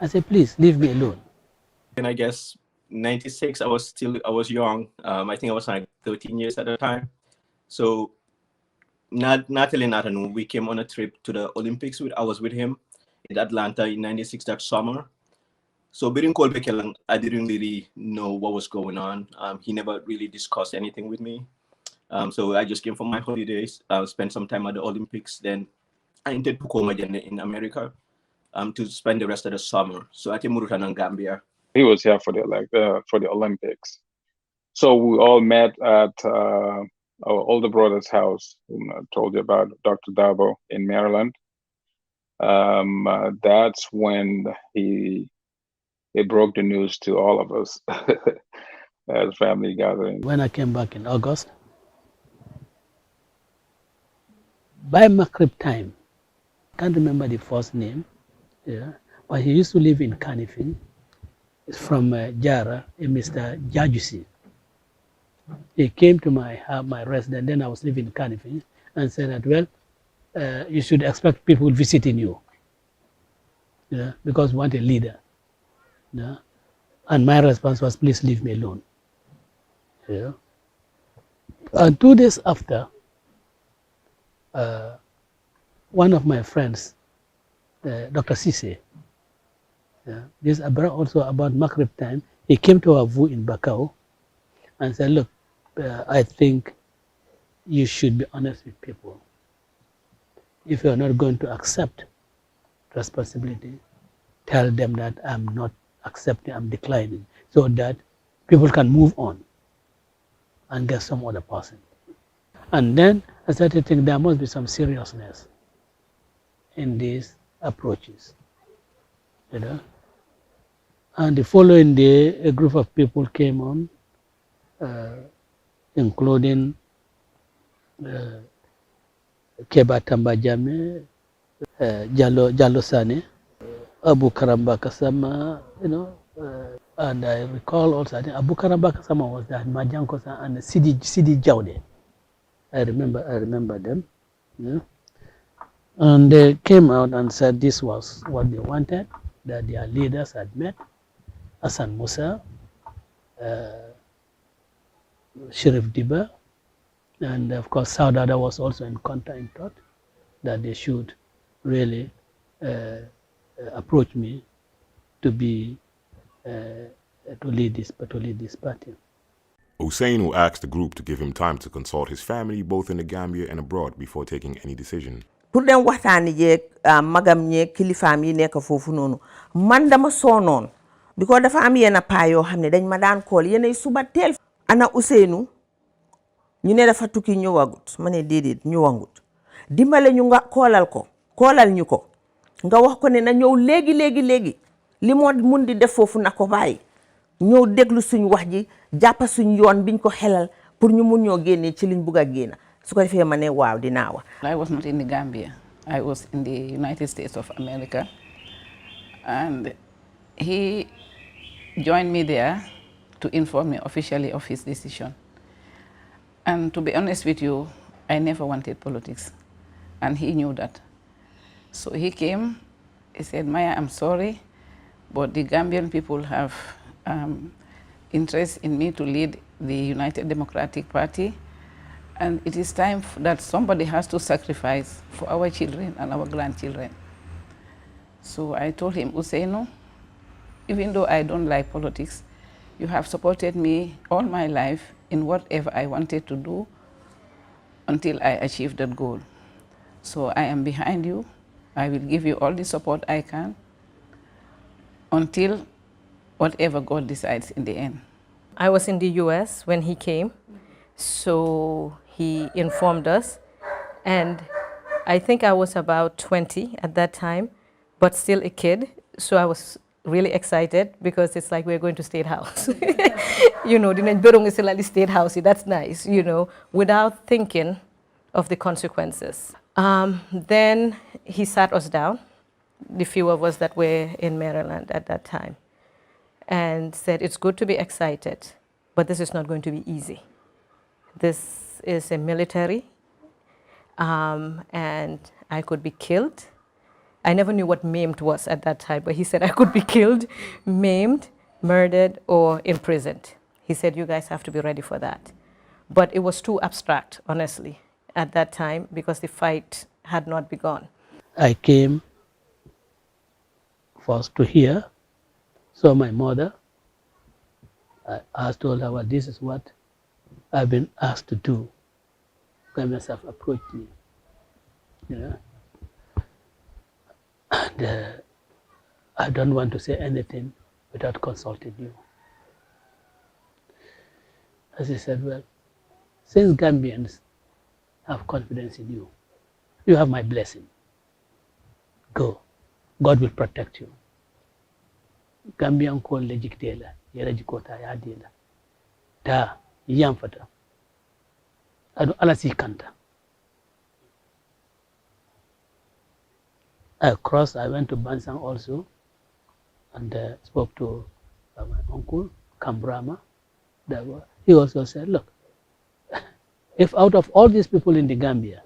I said, "Please, leave me alone." And I guess 96, I was young. I think I was like 13 years at the time. So Natalie and Nathan, we came on a trip to the Olympics. I was with him in Atlanta in 96 that summer. So during Kolbekelang, I didn't really know what was going on. He never really discussed anything with me. So I just came for my holidays, spent some time at the Olympics. Then I intended to come again in America to spend the rest of the summer. So I came to Gambia. He was here for the Olympics. So we all met at our older brother's house, whom I told you about, Dr. Darboer in Maryland. That's when he broke the news to all of us as family gathering. When I came back in August, by Maghrib time, I can't remember the first name, but he used to live in Kanifing. It's from Jara, a Mr. Jajusi. He came to my residence, then I was living in Kanifing, and said that, "Well, you should expect people visiting you, because we want a leader." And my response was, "Please leave me alone." And 2 days after, one of my friends, Dr. Sise, this also about Maghrib time, he came to our VU in Bakau and said, "Look, I think you should be honest with people. If you're not going to accept responsibility, tell them that I'm not accepting, I'm declining, so that people can move on and get some other person." And then I started thinking there must be some seriousness in these approaches, And the following day, a group of people came on, including 𝐜𝐡𝐚𝐧𝐞𝐥, Jallo Sane, Abu Karamba Kasama, and I recall also, I think Abu Karamba Kasama was there, Majankosa and Sidi Jaude. I remember them. And they came out and said this was what they wanted, that their leaders had met, Hassan Musa, Sheriff Diba, and of course Saudada was also in contact in thought that they should really approach me to be to lead this party. Ousainou asked the group to give him time to consult his family both in the Gambia and abroad before taking any decision. Pour dem waxtaani jeeg magam ñeeg kilifaam yi nekk foofu noonu man dama soonoon because dafa am yenn paa yoo xam ne dañ ma daan kool yenn suba teel ana Ousainou ñu ne dafa tukki ñëwagut ma ne déedéet ñëwagut dimbale ñu nga koolal ñu ko nga wax ko ne na ñëw léegi li moo mun di def foofu na ko bàyyi ñëw déglu suñ wax ji jàppa suñ yoon biñ ko xelal pour ñu mun ñoo génnee ci liñ bugg a génn su ko defee ma ne waaw dinaa wax. I was not in the Gambia. I was in the United States of America, and he joined me there to inform me officially of his decision. And to be honest with you, I never wanted politics, and he knew that. So he came, he said, Maya, I'm sorry, but the Gambian people have interest in me to lead the United Democratic Party, and it is time that somebody has to sacrifice for our children and our grandchildren. So I told him, Ousainou, even though I don't like politics, you have supported me all my life in whatever I wanted to do until I achieved that goal. So I am behind you. I will give you all the support I can until whatever God decides in the end. I was in the US when he came, so he informed us, and I think I was about 20 at that time, but still a kid, so I was really excited because it's like we're going to State House. You know, the State House, that's nice, you know, without thinking of the consequences. Then he sat us down, the few of us that were in Maryland at that time, and said, it's good to be excited, but this is not going to be easy. This is a military, and I could be killed. I never knew what maimed was at that time, but he said I could be killed, maimed, murdered, or imprisoned. He said, you guys have to be ready for that. But it was too abstract, honestly, at that time, because the fight had not begun. I came first to hear, saw my mother. I told her, well, this is what I've been asked to do. God myself approached me, you know. And I don't want to say anything without consulting you. As he said, well, since Gambians have confidence in you, you have my blessing. Go. God will protect you. Gambian ko lejikdela, yera jikota ya dela. Ta yamfata. Adu alasi kanta. I crossed, I went to Bansang also, and spoke to my uncle, 𝐜𝐡𝐚 Darboer. He also said, look, if out of all these people in the Gambia,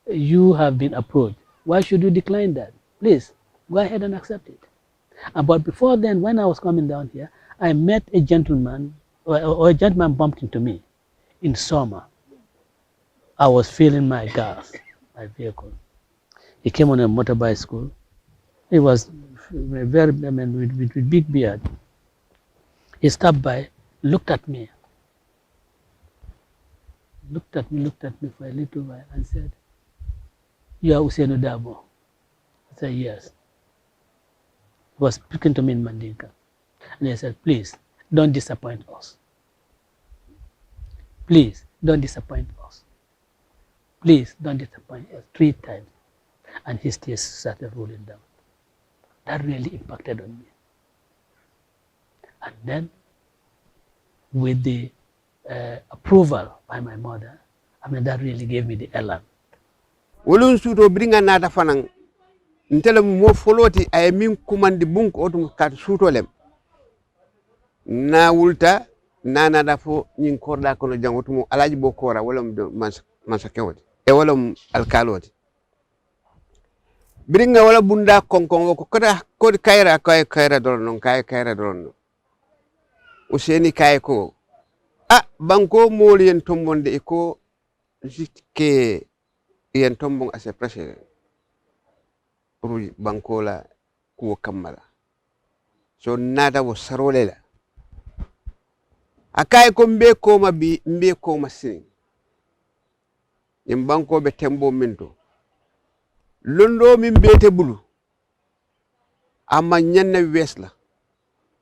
you have been approached, why should you decline that? Please, go ahead and accept it. But before then, when I was coming down here, I met a gentleman, or a gentleman bumped into me in summer. I was filling my gas, my vehicle. He came on a motorbike. He was very, with big beard. He stopped by, looked at me for a little while and said, you are Ousainou Darboer? I said, yes. He was speaking to me in Mandinka. And he said, please, don't disappoint us. Please, don't disappoint us. Please, don't disappoint us. 3 times. And his tears started rolling down. That really impacted on me. And then, with the approval by my mother, I mean, that really gave me the elan. Wolun suto bringa nata fanang ntele mo foloti ay min kumandi bunk otum kat suto lem na wulta nana da fo nyin korda kono jangotumo alaji bokora wala masakewoti e wala alkaloti bringa wala bunda konkon ko kod kayra don non kayra don Ousainou kay ko banko moli en tombonde e ko jikke yen tombong as a president pour banko la ko kamala so nada wo sarole la akay ko mbe ko mabi mbe ko masin yim banko be tembo minto londo min bete bulu amma nyanna wesla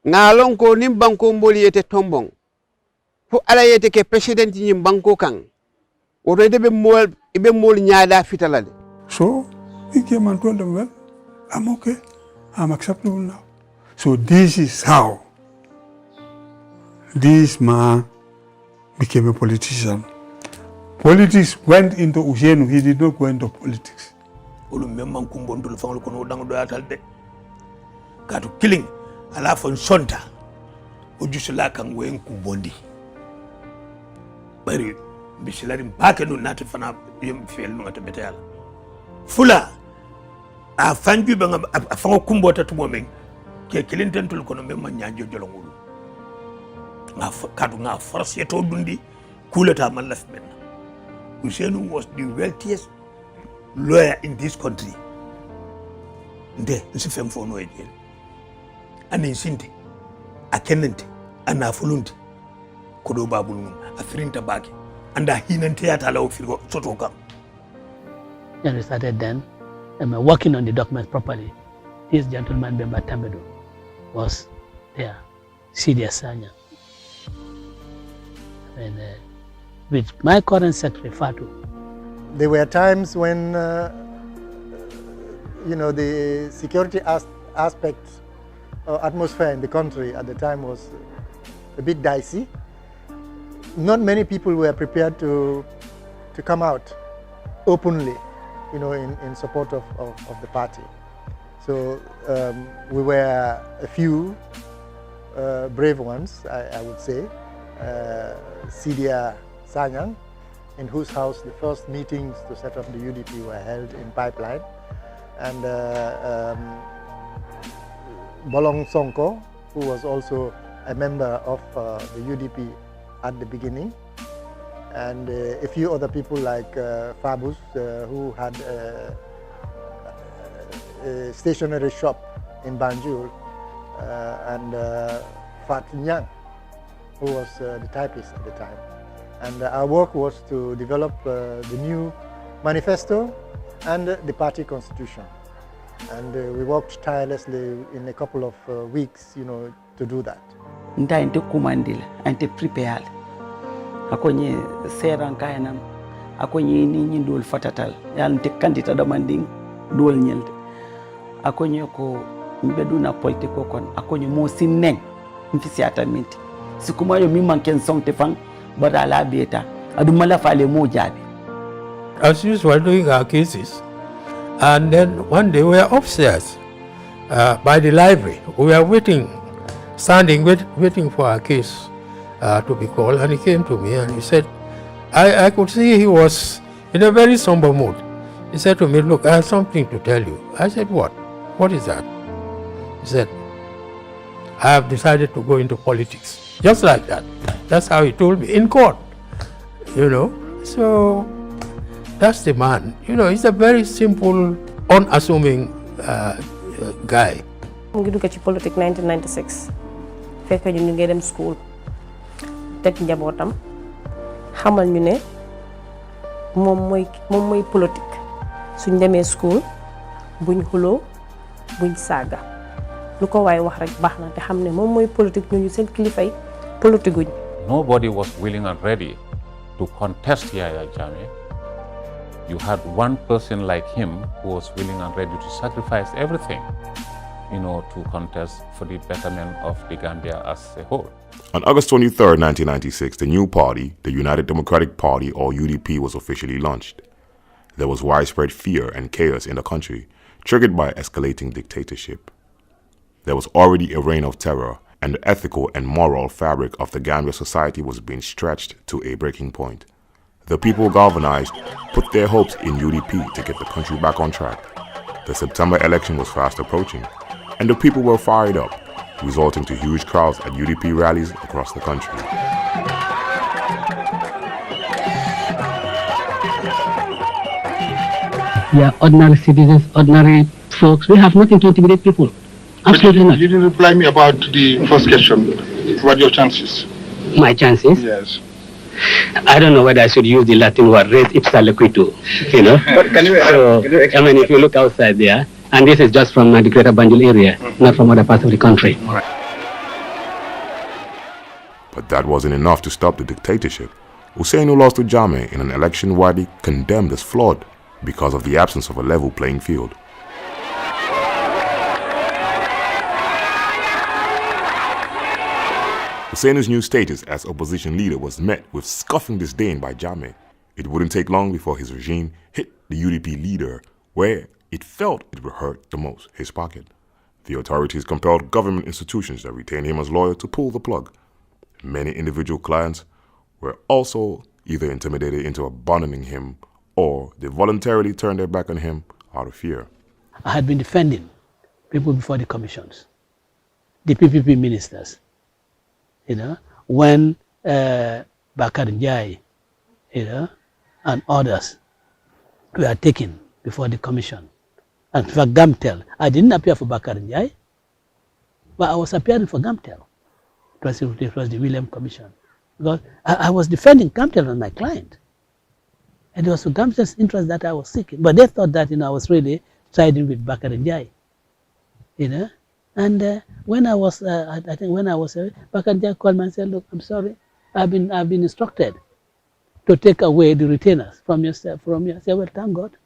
ngalon ko nim banko mboli yete tombong fu ala yete ke president yim banko kan woto de be mol nyaada fitalade. So he came and told them, well, I'm okay, I'm acceptable now. So this is how this man became a politician. Politics went into Ousainou, he did not go into politics. Katu killing ala fon sonta ujusula kan wen ku bondi bari bisilari mbake no nati fana yem fel no ngata betala fula a fanju be ngam a fango kumbota tumo men ke kilinten tul kono men man nyanjo jolongulu nga kadu nga force to dundi kulata man laf men Ousainou was the wealthiest lawyer in this country nde nsi fem fo no ejel ani sinte akenente ana fulunti kodo babul num afirinta baki anda hinante yata law firgo soto kam. And we started then working on the documents properly. This gentleman, Bemba Tambedo, was there, 𝐜𝐡𝐚 𝐆𝐚𝐻. And with my current secretary, Fatu. There were times when, the security aspect or atmosphere in the country at the time was a bit dicey. Not many people were prepared to come out openly, in support of the party. So we were a few brave ones, I would say. 𝐜𝐡𝐚 𝐆𝐚𝐻, in whose house the first meetings to set up the UDP were held in Pipeline, and Bolong Sonko, who was also a member of the UDP at the beginning, and a few other people like Fabus, who had a stationery shop in Banjul, and Fat Nyang, who was the typist at the time. And our work was to develop the new manifesto and the party constitution. And we worked tirelessly in a couple of weeks, to do that. Nda kumandil, ante prepare. Akonye seran kayanam, akonye ni dol fatatal. Yal nte kandita damanding dol nyelde. Akonye ko mbeduna politiko kon, akonye mo sineng mfisi ataminti. Sikuma yo mimanken song tefang badala beta adumala fale mo jabi. As usual, doing our cases, and then one day we were upstairs by the library. We were waiting, waiting for our case to be called, and he came to me and he said, I could see he was in a very somber mood. He said to me, "Look, I have something to tell you." I said, "What? What is that?" He said, "I have decided to go into politics." Just like that. That's how he told me in court, So that's the man. He's a very simple, unassuming guy. mu ngi dugg ci politique 1996 fekk ñu ngi dem school teg njabootam xamal ñu ne moom mooy politique suñ demee school buñ xuloo buñ saaga lu ko waay wax rek baax na te xam ne moom mooy politique ñu seen kilifay politique guñ. Nobody was willing and ready to contest Yahya Jammeh. You had one person like him who was willing and ready to sacrifice everything, to contest for the betterment of the Gambia as a whole. On August 23, 1996, the new party, the United Democratic Party, or UDP, was officially launched. There was widespread fear and chaos in the country, triggered by escalating dictatorship. There was already a reign of terror, and the ethical and moral fabric of the Gambia society was being stretched to a breaking point. The people galvanized, put their hopes in UDP to get the country back on track. The September election was fast approaching, and the people were fired up, resulting to huge crowds at UDP rallies across the country. We are ordinary citizens, ordinary folks. We have nothing to intimidate people. Absolutely not. You didn't reply me about the first question. What are your chances? My chances? Yes. I don't know whether I should use the Latin word res ipsa loquitur, But can you if you look outside there, and this is just from the greater Banjul area, not from other parts of the country. But that wasn't enough to stop the dictatorship. Ousainou lost to Jammeh in an election widely condemned as flawed because of the absence of a level playing field. Ousainu's new status as opposition leader was met with scoffing disdain by Jammeh. It wouldn't take long before his regime hit the UDP leader where it felt it would hurt the most, his pocket. The authorities compelled government institutions that retained him as lawyer to pull the plug. Many individual clients were also either intimidated into abandoning him or they voluntarily turned their back on him out of fear. I had been defending people before the commissions, the PPP ministers, when 𝐜𝐴𝐴 𝐷𝐴𝐴, and others were taken before the commission. And for 𝐜𝐡𝐚𝐧𝐞𝐥, I didn't appear for 𝐷𝐴𝐴 𝐷𝐴𝐴, but I was appearing for 𝐜𝐴𝐴. It was the William Commission. Because I was defending 𝐜𝐴𝐴 and my client. And it was for 𝐜𝐴𝐴's interest that I was seeking. But they thought that I was really siding with 𝐷𝐴𝐴 𝐷𝐴𝐴. And when I was, I think when I was, 𝐷𝐴𝐴 𝐷𝐴𝐴 called me and said, look, I'm sorry, I've been instructed to take away the retainers from yourself, from you. I said, well, thank God.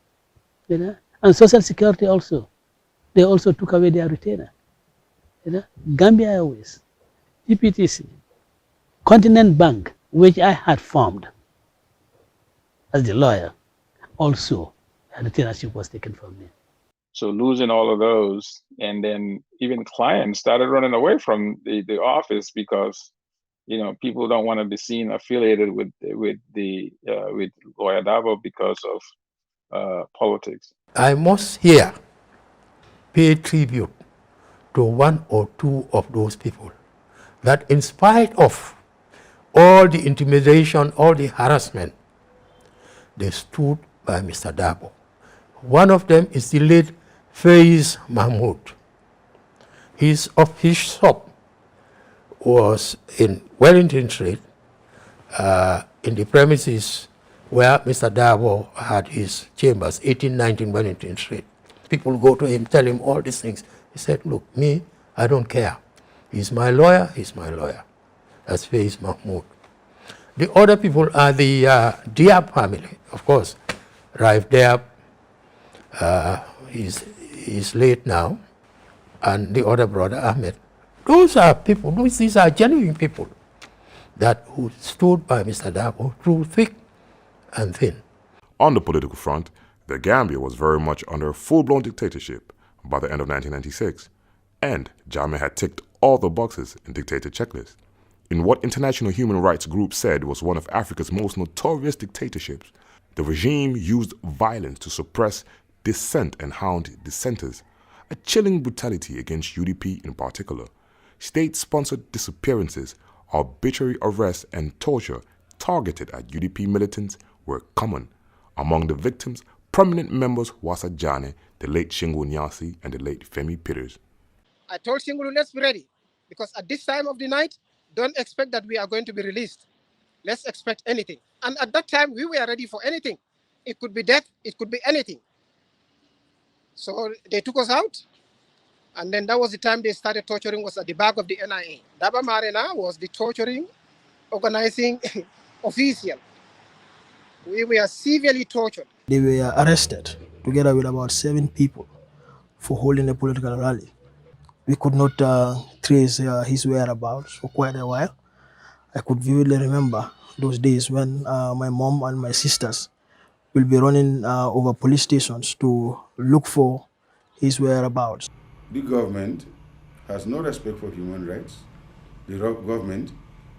And Social Security also, they also took away their retainer. Gambia Airways, EPTC, Continent Bank, which I had formed as the lawyer, also a retainership was taken from me. So losing all of those, and then even clients started running away from the office because people don't want to be seen affiliated with lawyer Darboe because of politics. I must here pay tribute to one or two of those people that in spite of all the intimidation, all the harassment, they stood by Mr. Darboe. One of them is the late Faiz Mahmoud. His shop was in Wellington Street, in the premises where Mr. Darboe had his chambers, 1819 Wellington Street. People go to him, tell him all these things. He said, look, me, I don't care. He's my lawyer, he's my lawyer. That's Faiz Mahmoud. The other people are the Diab family, of course. Raif Diab, he's late now, and the other brother, Ahmed. Those are people, these are genuine people who stood by Mr. Darboe through thick and thin. On the political front, the Gambia was very much under a full-blown dictatorship by the end of 1996, and Jammeh had ticked all the boxes in dictator checklist. In what international human rights groups said was one of Africa's most notorious dictatorships, the regime used violence to suppress dissent and hound dissenters, a chilling brutality against UDP in particular. State-sponsored disappearances, arbitrary arrests, and torture targeted at UDP militants were common. Among the victims, prominent members Wassa Jane, the late Shingo Nyasi, and the late Femi Peters. I told Shingo, let's be ready, because at this time of the night, don't expect that we are going to be released. Let's expect anything. And at that time, we were ready for anything. It could be death, it could be anything. So they took us out, and then that was the time they started torturing us at the back of the NIA. Daba Marena was the torturing, organizing official. We were severely tortured. They were arrested together with about 7 people for holding a political rally. We could not trace his whereabouts for quite a while. I could vividly remember those days when my mom and my sisters will be running over police stations to look for his whereabouts. The government has no respect for human rights. The government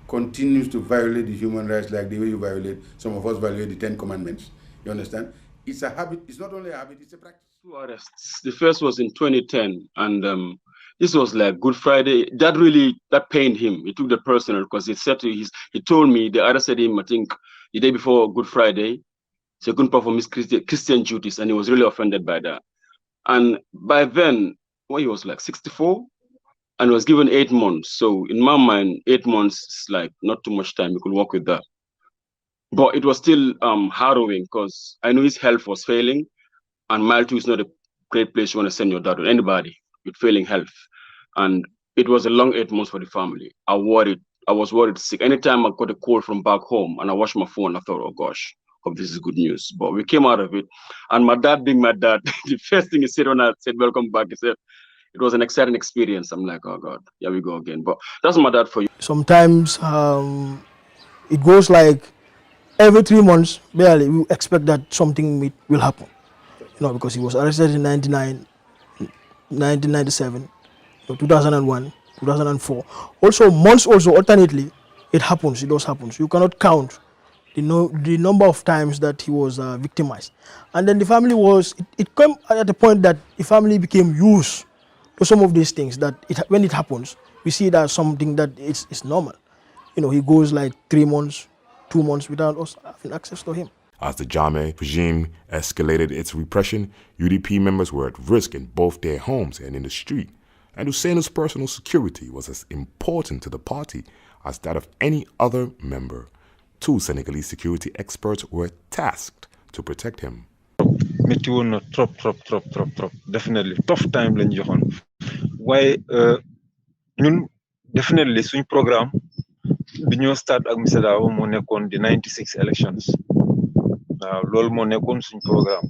continues to violate the human rights like the way you violate, some of us violate the 10 Commandments. You understand? It's a habit. It's not only a habit, it's a practice. 2 arrests. The first was in 2010, and this was like Good Friday. That pained him. He took the personal because he told me they arrested him, I think, the day before Good Friday. So he couldn't perform his Christian duties, and he was really offended by that. And by then, he was like 64, and was given 8 months. So in my mind, 8 months is like not too much time. You could work with that. But it was still harrowing because I knew his health was failing, and Mile 2 is not a great place you want to send your daughter, anybody with failing health. And it was a long 8 months for the family. I was worried sick. Anytime I got a call from back home and I watched my phone, I thought, oh gosh, hope this is good news. But we came out of it. And my dad being my dad, the first thing he said when I said, welcome back, he said, it was an exciting experience. I'm like, oh God, here we go again. But that's my dad for you. Sometimes it goes like every 3 months, barely, we expect that something will happen. Because he was arrested in 1997, 2001, 2004. Also, months also, alternately, it happens, it does happen. You cannot count the number of times that he was victimized. And then the family it came at a point that the family became used to some of these things, that when it happens, we see it as something that it's normal. He goes like 3 months, 2 months without us having access to him. As the 𝐜𝐚 regime escalated its repression, UDP members were at risk in both their homes and in the street. And Ousainou's personal security was as important to the party as that of any other member. 2 Senegalese security experts were tasked to protect him. Métti woon na trop definitely tough time lañ joxoon waaye ñun definitely suñ programme bi ñoo start ak Mr Darboe moo nekkoon di 96 elections waaw loolu moo nekkoon suñ programme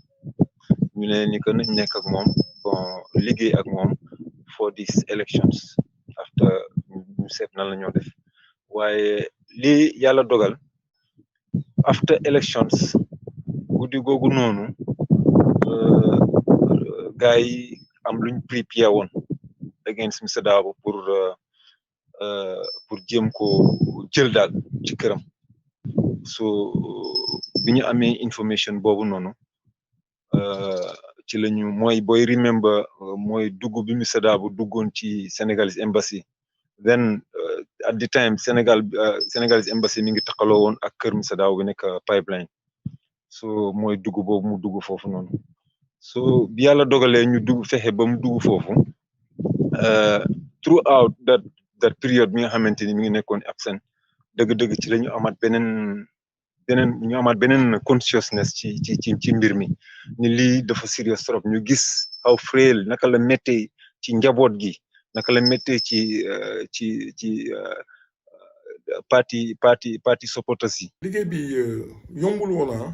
ñu ne ni que nañ nekk ak moom bon liggéey ak moom for these elections after ñu seet nan la ñoo def waaye lii yàlla dogal after elections guddi googu noonu gars yi am luñ prepare woon against Mr Darboe pour jéem ko jël daal ci këram so bi ñu amee information boobu noonu ci lañu mooy boy remember mooy dugg bi Mr Darboe duggoon ci Senegalese embassy then at the time Senegalese embassy mi ngi taxaloo woon ak kër Mr Darboe bi nekk pipeline so mooy dugg boobu mu dugg foofu noonu so bi yàlla dogalee ñu dugg fexe ba mu dugg foofu throughout that period bi nga xamante ni mi ngi nekkoon absent dëgg-dëgg ci la ñu amaat beneen consciousness ci mbir mi ni lii dafa serious trop ñu gis how frail naka la méttee ci njaboot gi naka la méttee ci parti supporters yi. liggéey bi yombul woon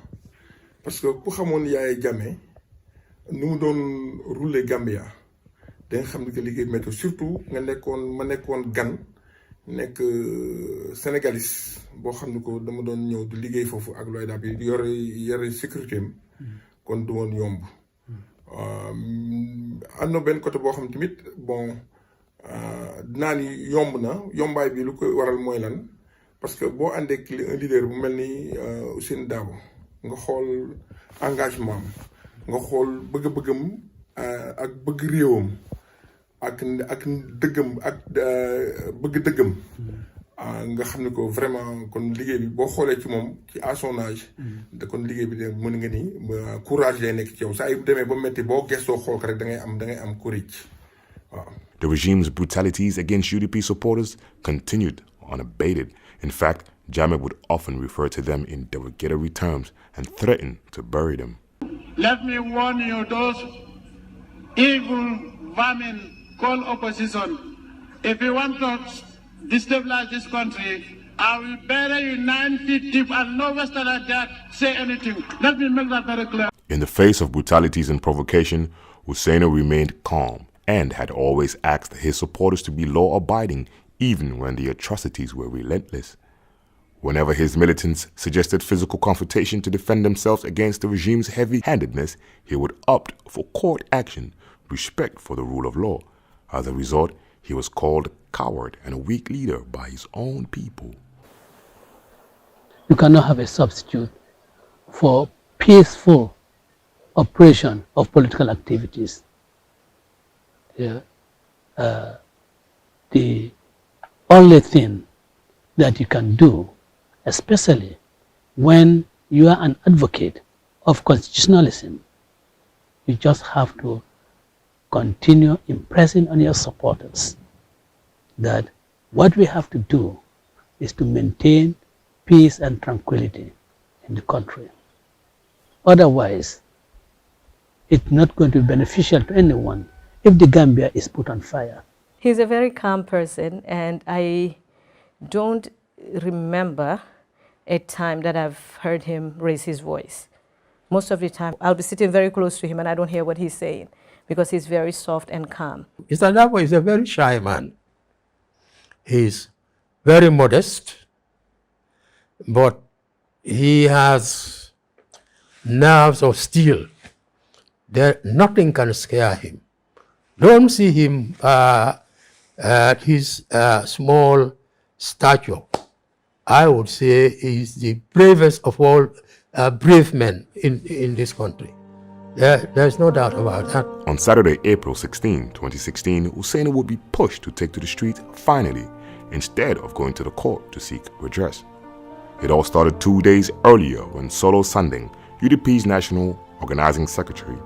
parce que ku xamoon Yaya Jammeh nu mu doon rouler Gambia da nga xam ne que liggéey météo surtout ma nekkoon gan nekk Sénégalais boo xam ne ko dama doon ñëw di liggéey foofu ak looy daal bi yore sécurité am kon du woon yomb am na benn côté boo xam tamit bon dinaa ni yombaay bi lu koy waral mooy lan parce que boo àndee un leader bu mel ni Ousainou Darboe nga xool engagement am nga xool bëgg-bëggam ak bëgg réewam ak dëggam ak bëgg dëggam nga xam ne ko vraiment kon liggéey bi boo xoolee ci moom ci à son âge da kon liggéey bi de mën nga ni courage lay nekk ci yow saa yu demee ba métti boo gestoo xool ko rek da ngay am courage waaw. The regime's brutalities against UDP supporters continued unabated. In fact, 𝐜𝐚 would often refer to them in derogatory terms and threaten to bury them. Let me warn you, those evil vermin called opposition, if you want to destabilize this country, I will bury you 9 feet deep and no Westerner dare say anything. Let me make that very clear. In the face of brutalities and provocation, Ousainou remained calm and had always asked his supporters to be law-abiding even when the atrocities were relentless. Whenever his militants suggested physical confrontation to defend themselves against the regime's heavy-handedness, he would opt for court action, respect for the rule of law. As a result, he was called a coward and a weak leader by his own people. You cannot have a substitute for peaceful operation of political activities. The only thing that you can do, especially when you are an advocate of constitutionalism, you just have to continue impressing on your supporters that what we have to do is to maintain peace and tranquility in the country. Otherwise, it's not going to be beneficial to anyone if the Gambia is put on fire. He's a very calm person, and I don't remember a time that I've heard him raise his voice. Most of the time, I'll be sitting very close to him and I don't hear what he's saying because he's very soft and calm. Mr. Darboe is a very shy man. He's very modest, but he has nerves of steel. Nothing can scare him. Don't see him his small stature, I would say he's the bravest of all brave men in this country. There's no doubt about that. On Saturday, April 16, 2016, Ousainou would be pushed to take to the street finally, instead of going to the court to seek redress. It all started 2 days earlier when Solo Sandeng, UDP's national organizing secretary,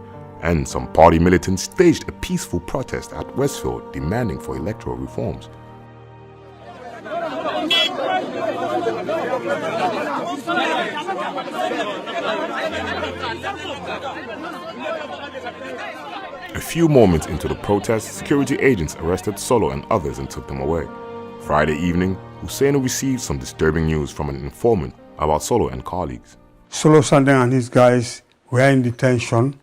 and some party militants staged a peaceful protest at Westfield demanding for electoral reforms. A few moments into the protest, security agents arrested Solo and others and took them away. Friday evening, Ousainou received some disturbing news from an informant about Solo and colleagues. Solo Sandeng and his guys were in detention,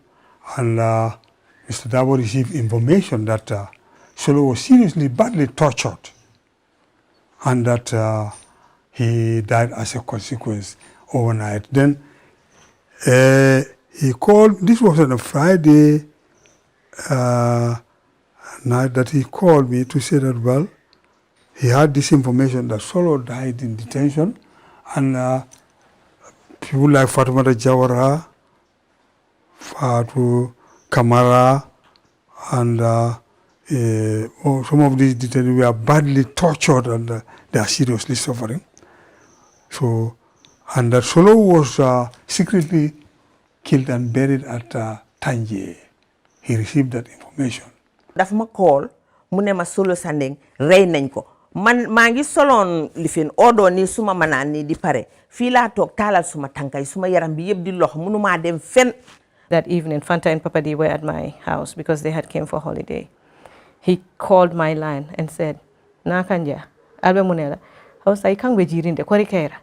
and Mr. Darboer received information that Solo was seriously, badly tortured, and that he died as a consequence overnight. Then he called, this was on a Friday night, that he called me to say that, well, he had this information that Solo died in detention, and people like Fatoumata Jawara, Fatou Camara, and some of these detainees were badly tortured, and they are seriously suffering. So, and that Solo was secretly killed and buried at Tanje. He received that information. Daf ma call mu ne ma Solo Sandeng rey nañ ko man maa ngi soloon lifin odo ni suma manaan ni di pare fii laa toog taalal suma tànkay suma yaram bi yëpp di lox mënumaa dem fen. That evening, Fanta and Papadi were at my house because they had came for holiday. He called my line and said, "Nakanja, albe munela, hausa ikang bejirinde kwari kaira.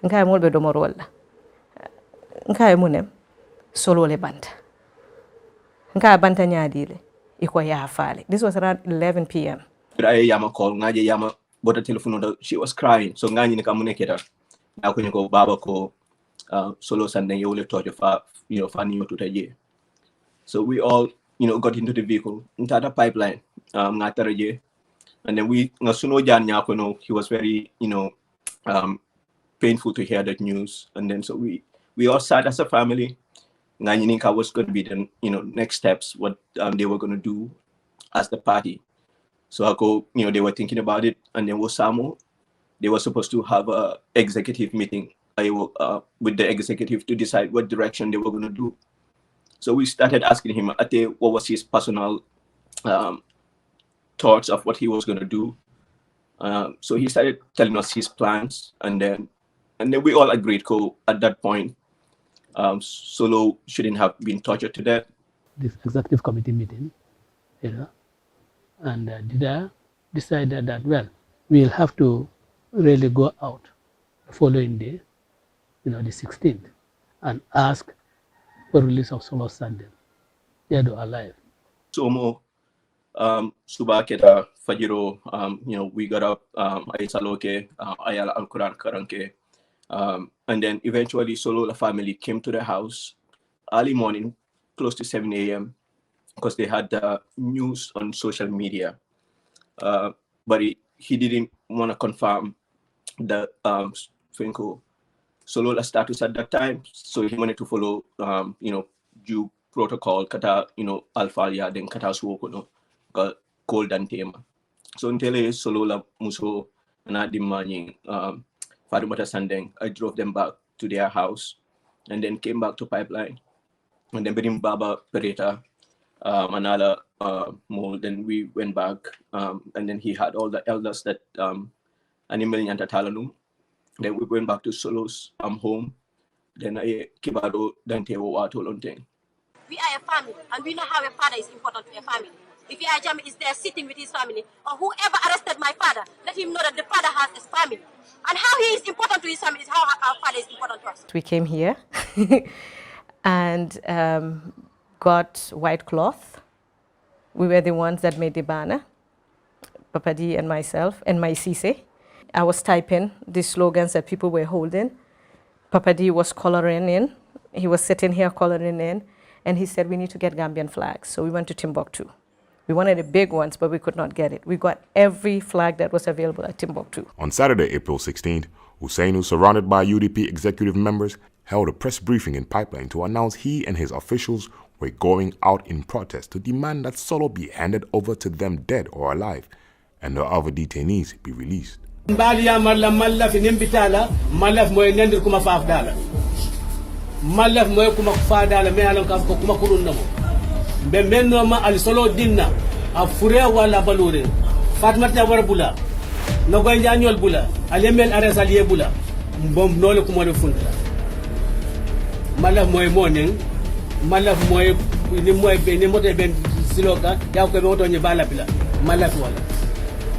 Nkai molbe domorola. Nkai munem Solo le banta. Nkai banta nyadile ikwa ya hafale." This was around 11 p.m. I yama call ngaje yama bota telephone. She was crying. So ngani ni kamune keta. Na kwenye ko baba ko Solo Sandeng yole torture fa fani yo tutaje. So we all got into the vehicle into the pipeline ngataraje, and then we ngasuno jan nyakono. He was very painful to hear that news, and then so we all sat as a family. Ngani was going to be the next steps, what they were going to do as the party. So I go, they were thinking about it, and then Osamo, they were supposed to have a executive meeting with the executive to decide what direction they were going to do. So we started asking him, what was his personal thoughts of what he was going to do. So he started telling us his plans, and then we all agreed at that point, Solo shouldn't have been tortured to death. This executive committee meeting, and Dida decided that, well, we'll have to really go out the following day, the 16th, and ask for release of Solo Sandeng, dead or alive. Somo, Subaketa, Fajiro, we got up, Ayasaloke, Ayala Al-Quran Karanke, and then eventually Solo, the family came to the house early morning, close to 7 a.m., because they had news on social media. But he didn't want to confirm the Solo status at that time, so he wanted to follow, due protocol, kata, alpha then kata suokono, cold and tema. So until Solo la muso na dimani, Fatoumata Sandeng, I drove them back to their house, and then came back to Pipeline, and then bring Baba Pereta, another mold. Then we went back, and then he had all the elders that Animal Nyanta Talanum. Then we went back to Solo's home. Then I came out Dante thing. We are a family, and we know how a father is important to a family. If Yaya is there sitting with his family, or whoever arrested my father, let him know that the father has his family. And how he is important to his family is how our father is important to us. We came here and got white cloth. We were the ones that made the banner, Papadi and myself, and my Sise. I was typing the slogans that people were holding. Papadi was coloring in. He was sitting here coloring in, and he said, "We need to get Gambian flags." So we went to Timbuktu. We wanted the big ones, but we could not get it. We got every flag that was available at Timbuktu. On Saturday, April 16th, Ousainou, surrounded by UDP executive members, held a press briefing in Pipeline to announce he and his officials were going out in protest to demand that Solo be handed over to them dead or alive, and the other detainees be released.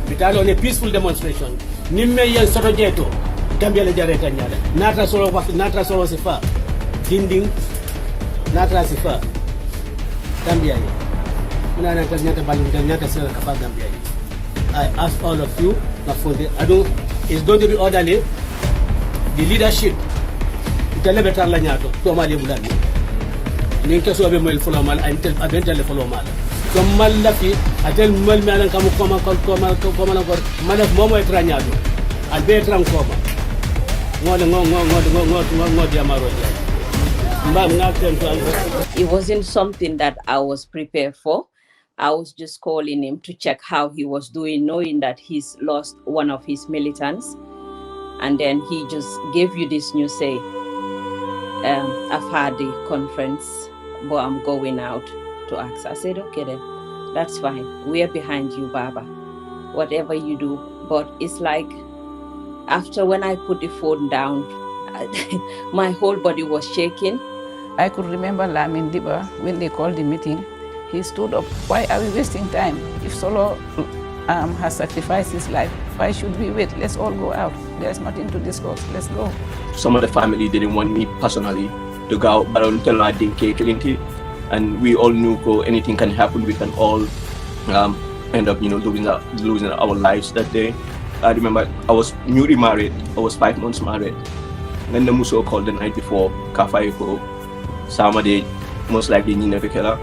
Because on a peaceful demonstration, nimme yen soto jeto, Gambia le jareta nyada. Natra solo sifa, dinding, natra sifa, Gambia ye. Muna nata nyata balun nyata sila kapa Gambia ye. I ask all of you, it's going to be orderly. The leadership, itale betar la nyato, to mali bulani. Ninke so be mo follow mal, abentale follow mal. Malafi atel mal malan kamu koma malaf momo etranyado albe etran koma It wasn't something that I was prepared for. I was just calling him to check how he was doing, knowing that he's lost one of his militants. And then he just gave you this news, say, I've had the conference, but I'm going out to ask. I said, okay then, that's fine. We are behind you, Baba. Whatever you do. But it's like, after when I put the phone down, my whole body was shaking. I could remember Lamin Diba, when they called the meeting, he stood up. Why are we wasting time? If Solo has sacrificed his life, why should we wait? Let's all go out. There's nothing to discuss. Let's go. Some of the family didn't want me personally to go out, but until I didn't care anything. And we all knew anything can happen. We can all end up, losing our lives that day. I remember I was newly married. I was 5 months married. Then the Muso called the night before, Kafaiko, Samade, most likely Nina Bekela.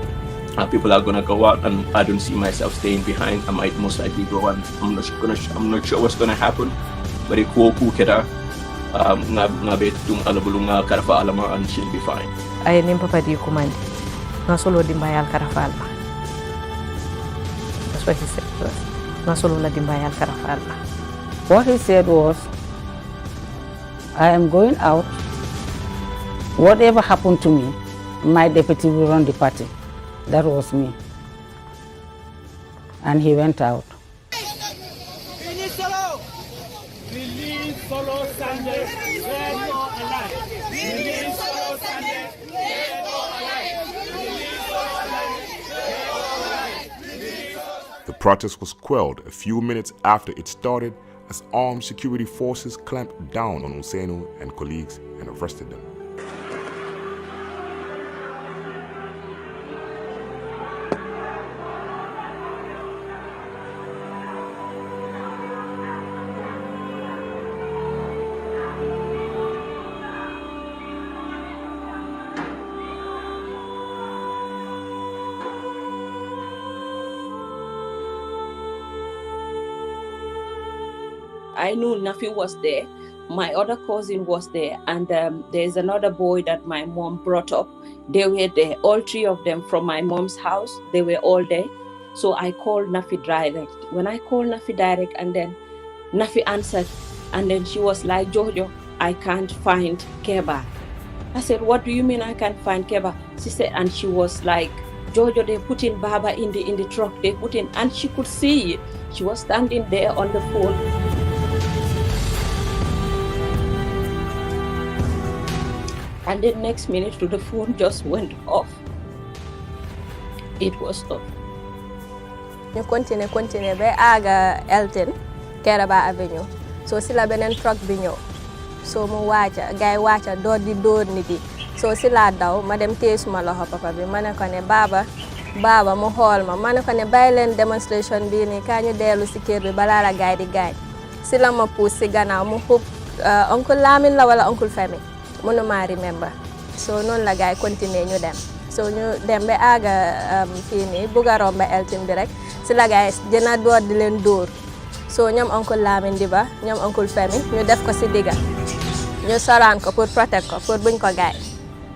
People are gonna go out, and I don't see myself staying behind. I might most likely go, and I'm not sure what's gonna happen. But it cool keda, ngabe tum alabulunga karafa alama, and she'll be fine. ANM Papa di command. Na solo dimbayal karafalma. That's what he said to us. Na solo la dimbayal karafalma. What he said was, I am going out. Whatever happened to me, my deputy will run the party. That was me. And he went out. Release Solo! Release Solo Sunday, dead or alive. Release Solo Sunday, dead or alive. Release Solo Sunday, dead or alive. The protest was quelled a few minutes after it started as armed security forces clamped down on Ousainou and colleagues and arrested them. I knew Nafi was there. My other cousin was there. And there's another boy that my mom brought up. They were there, all 3 of them from my mom's house. They were all there. So I called Nafi direct. When I called Nafi direct, and then Nafi answered. And then she was like, Jojo, I can't find Keba. I said, what do you mean I can't find Keba? She said, and she was like, Jojo, they put in Baba in the truck. They put in, and she could see it. She was standing there on the phone. And the next minute, the phone just went off. It was off. You continue, be aga Elton, Keraba Avenue. So sila benen truck binyo. So mu wacha, guy wacha door niti. So sila daw, madam tey suma loxo papa bi mané ko né baba mu xol ma mané ko né bay len demonstration bi ni kañu délu ci kër bi bala la gaay di gaay. Sila ma pousse ci gannaaw mu xub uncle Lamine la wala uncle Femi. Mënuma remember. So non la gaay continuer ñu dem. So ñu dem be aga fini buga romba Elton bi rek si la gars dina door di leen dóor so ñoom oncle Lamine Diba ñoom oncle Femi ñu def ko si digga ñu soraan ko pour protect ko pour buñ ko gaay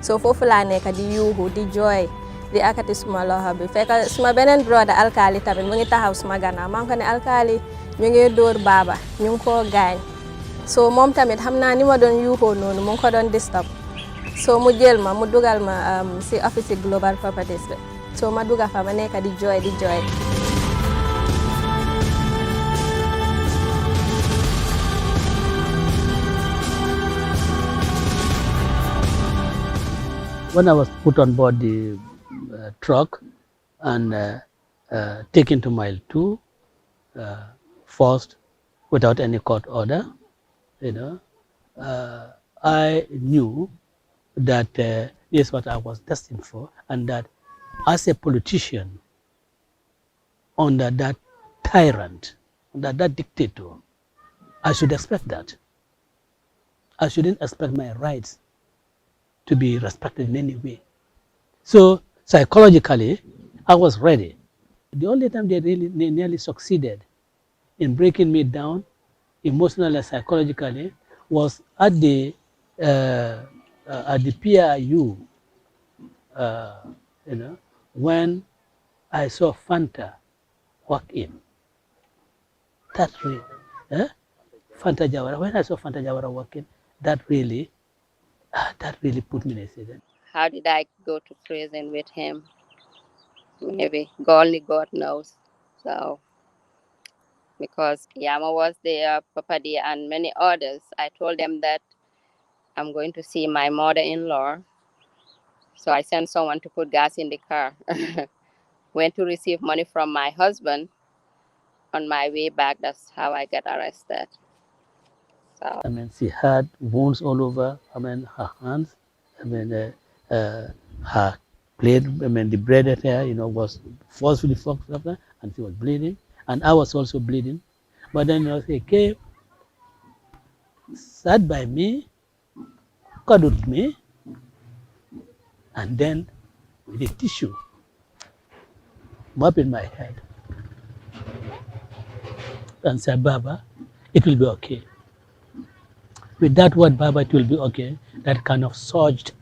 so foofu laa nekk di yuuxu di jooy di akati suma loxo bi fekk suma beneen brother alkaali tamit mu ngi taxaw suma gannaaw maa ngi ko ne alkaali ñu ngi dóor baaba ñu ngi koo gaañ so moom tamit xam naa ni ma doon yuuxoo noonu mu ngi ko doon disturb so mu jël ma mu dugal ma si office Global Properties bi so ma duga fa ma nekk di jooy di jooy. When I was put on board the truck and taken to mile 2, forced without any court order, I knew that this is what I was destined for, and that as a politician, under that tyrant, under that dictator, I should expect that. I shouldn't expect my rights to be respected in any way. So psychologically, I was ready. The only time they nearly succeeded in breaking me down emotionally and psychologically was at the PRU, when I saw Fanta walk in. That really, Fanta Jawara, when I saw Fanta Jawara walk in, that really put me in a state. How did I go to prison with him? Maybe only God knows. So, because Yama was there, Papadi and many others, I told them that I'm going to see my mother-in-law. So I sent someone to put gas in the car. Went to receive money from my husband. On my way back, that's how I got arrested. So. I mean, she had wounds all over. I mean, her hands. I mean, her blade. I mean, the braided hair, was forcefully fucked up, and she was bleeding, and I was also bleeding. But then he came, sat by me, cuddled me, and then with a tissue, mopping my head, and said, "Baba, it will be okay." With that word, "Baba, it will be okay," that kind of surged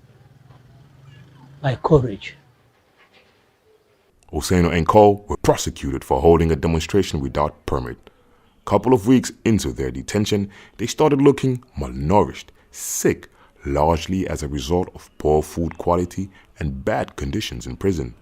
my courage. Ousainou and co. were prosecuted for holding a demonstration without permit. Couple of weeks into their detention, they started looking malnourished, sick, largely as a result of poor food quality and bad conditions in prison.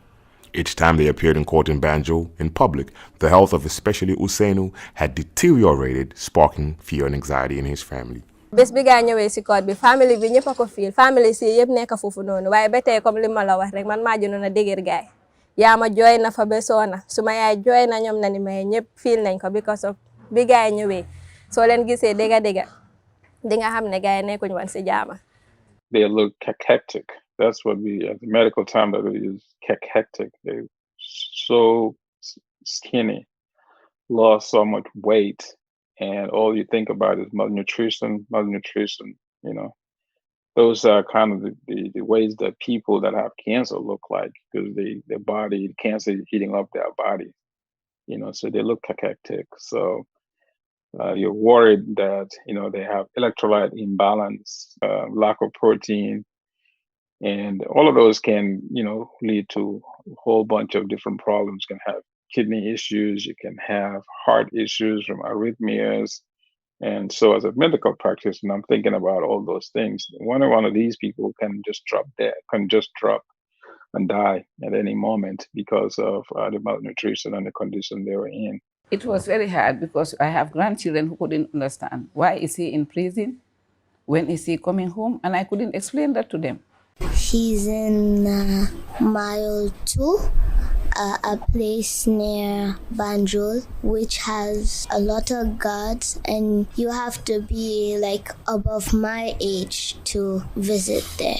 Each time they appeared in court in Banjul, in public, the health of especially Ousainou had deteriorated, sparking fear and anxiety in his family. bés bi gaa ñëwee si code bi famille bi ñëpp a ko fiil famille si yëpp nekk foofu noonu waaye ba tey comme li ma la wax rek man maa jënoon a dégër gaay yaa ma jooy na fa ba soona su ma yaay jooy na ñoom na ni may ñëpp fiil nañ ko because of bi gaay ñëwee soo leen gisee dégga di nga xam ne gaay nekkuñ woon si jaama. They look cachectic. That's what we, at the medical term that we use, cachectic. They're so skinny, lost so much weight. And all you think about is malnutrition. Those are kind of the ways that people that have cancer look like, because their body, cancer is eating up their body, so they look cachectic. So you're worried that, they have electrolyte imbalance, lack of protein, and all of those can, lead to a whole bunch of different problems. You can have kidney issues, you can have heart issues from arrhythmias. And so as a medical practitioner, I'm thinking about all those things. One of these people can just drop dead, and die at any moment because of the malnutrition and the condition they were in. It was very hard because I have grandchildren who couldn't understand. Why is he in prison? When is he coming home? And I couldn't explain that to them. He's in mile 2. A place near Banjul, which has a lot of guards, and you have to be like above my age to visit there.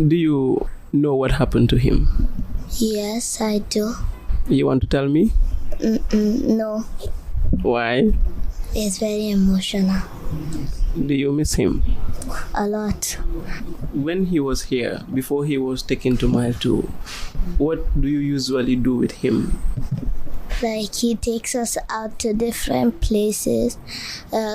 Do you know what happened to him? Yes, I do. You want to tell me? No. Why? It's very emotional. Do you miss him? A lot. When he was here, before he was taken to mile 2, what do you usually do with him? Like, he takes us out to different places,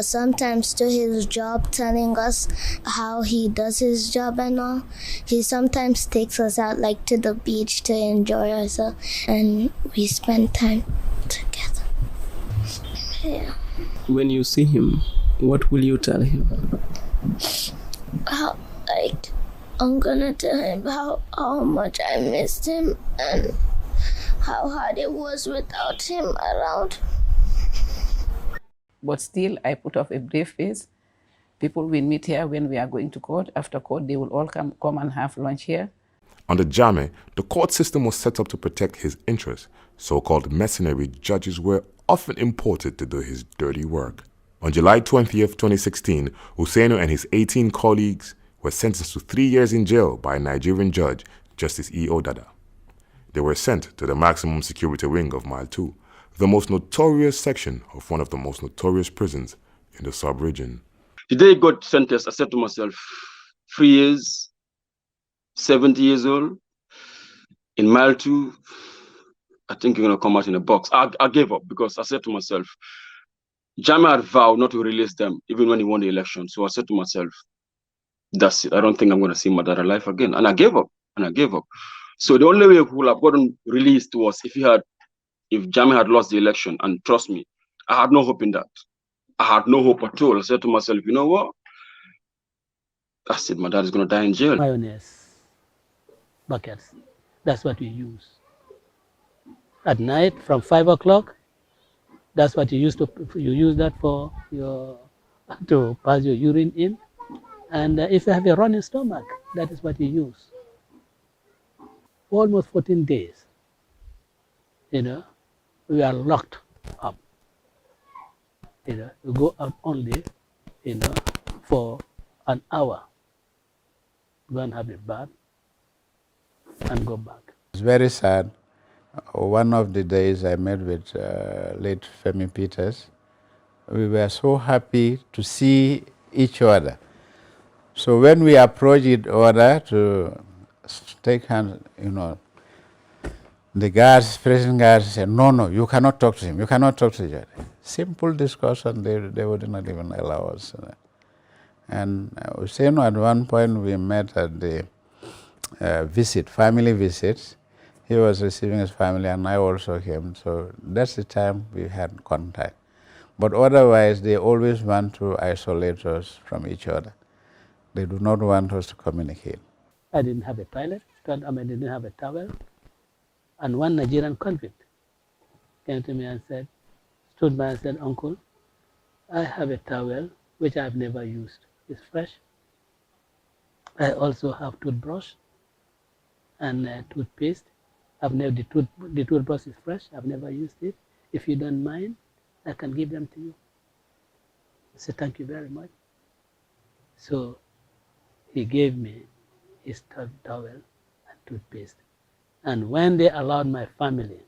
sometimes to his job, telling us how he does his job and all. He sometimes takes us out, like, to the beach to enjoy ourselves, and we spend time together. Yeah. When you see him, what will you tell him? I'm gonna tell him how much I missed him and how hard it was without him around. But still, I put off a brave face. People will meet here when we are going to court. After court, they will all come and have lunch here. Under 𝐜𝐴𝐚, the court system was set up to protect his interests. So-called mercenary judges were often imported to do his dirty work. On July 20th, 2016, Ousainou and his 18 colleagues were sentenced to 3 years in jail by a Nigerian judge, Justice 𝐜𝐴𝐚. They were sent to the maximum security wing of Mile 2, the most notorious section of one of the most notorious prisons in the sub-region. The day I got sentenced, I said to myself, 3 years, 70 years old, in Mile 2, I think you're going to come out in a box. I gave up because I said to myself, 𝐜𝐴𝐚 had vowed not to release them even when he won the election. So I said to myself, that's it. I don't think I'm going to see my dad alive again. And I gave up. So the only way we would have gotten released was if 𝐜𝐴𝐚 had lost the election. And trust me, I had no hope in that. I had no hope at all. I said to myself, you know what? I said, my dad is going to die in jail. Mayonnaise buckets. That's what we use. At night from 5 o'clock, that's what you use that for to pass your urine in. And if you have a running stomach, that is what you use. Almost 14 days, we are locked up. We go out only, for an hour. Go and have a bath and go back. It's very sad. One of the days I met with late Femi Peters, we were so happy to see each other. So when we approached each other to take hands, the guards, prison guards said, no, you cannot talk to him. You cannot talk to each other. Simple discussion, they would not even allow us. And Ousainou, at one point we met at the family visit. He was receiving his family and I also came. So that's the time we had contact. But otherwise, they always want to isolate us from each other. They do not want us to communicate. I didn't have a toilet. I didn't have a towel. And one Nigerian convict came to me and stood by and said, Uncle, I have a towel which I've never used. It's fresh. I also have toothbrush and toothpaste. The toothbrush is fresh. I've never used it. If you don't mind, I can give them to you. I said, thank you very much. So he gave me his towel and toothpaste. And when they allowed my family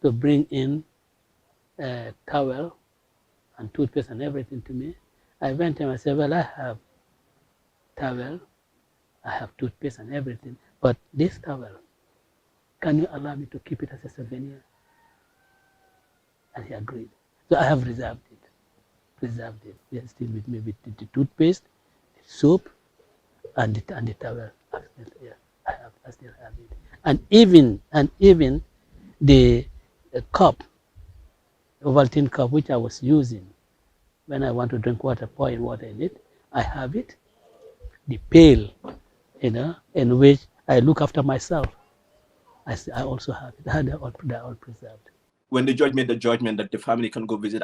to bring in a towel and toothpaste and everything to me, I went to him and said, well, I have towel, I have toothpaste and everything, but this towel, can you allow me to keep it as a souvenir? And he agreed. So I have preserved it. They are still with me with the toothpaste, the soap, and the towel. I still have it. And even the cup, Ovaltine cup, which I was using when I want to drink water, pouring water in it, I have it. The pail, in which I look after myself, I also have it. They're all preserved. When the judge made the judgment that the family can go visit,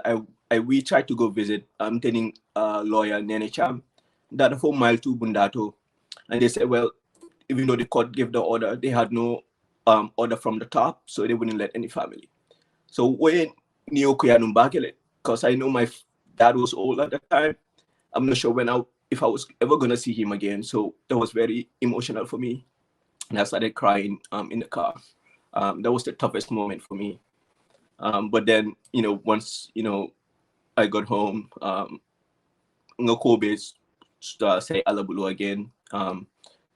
we tried to go visit. I'm telling lawyer Nene Cham that for Mile 2 Bundato, and they said, well, even though the court gave the order, they had no order from the top, so they wouldn't let any family. So when because I know my dad was old at that time, I'm not sure if I was ever gonna see him again. So that was very emotional for me, and I started crying in the car. That was the toughest moment for me. But then, once, I got home, Ngokobe say Alabulu again.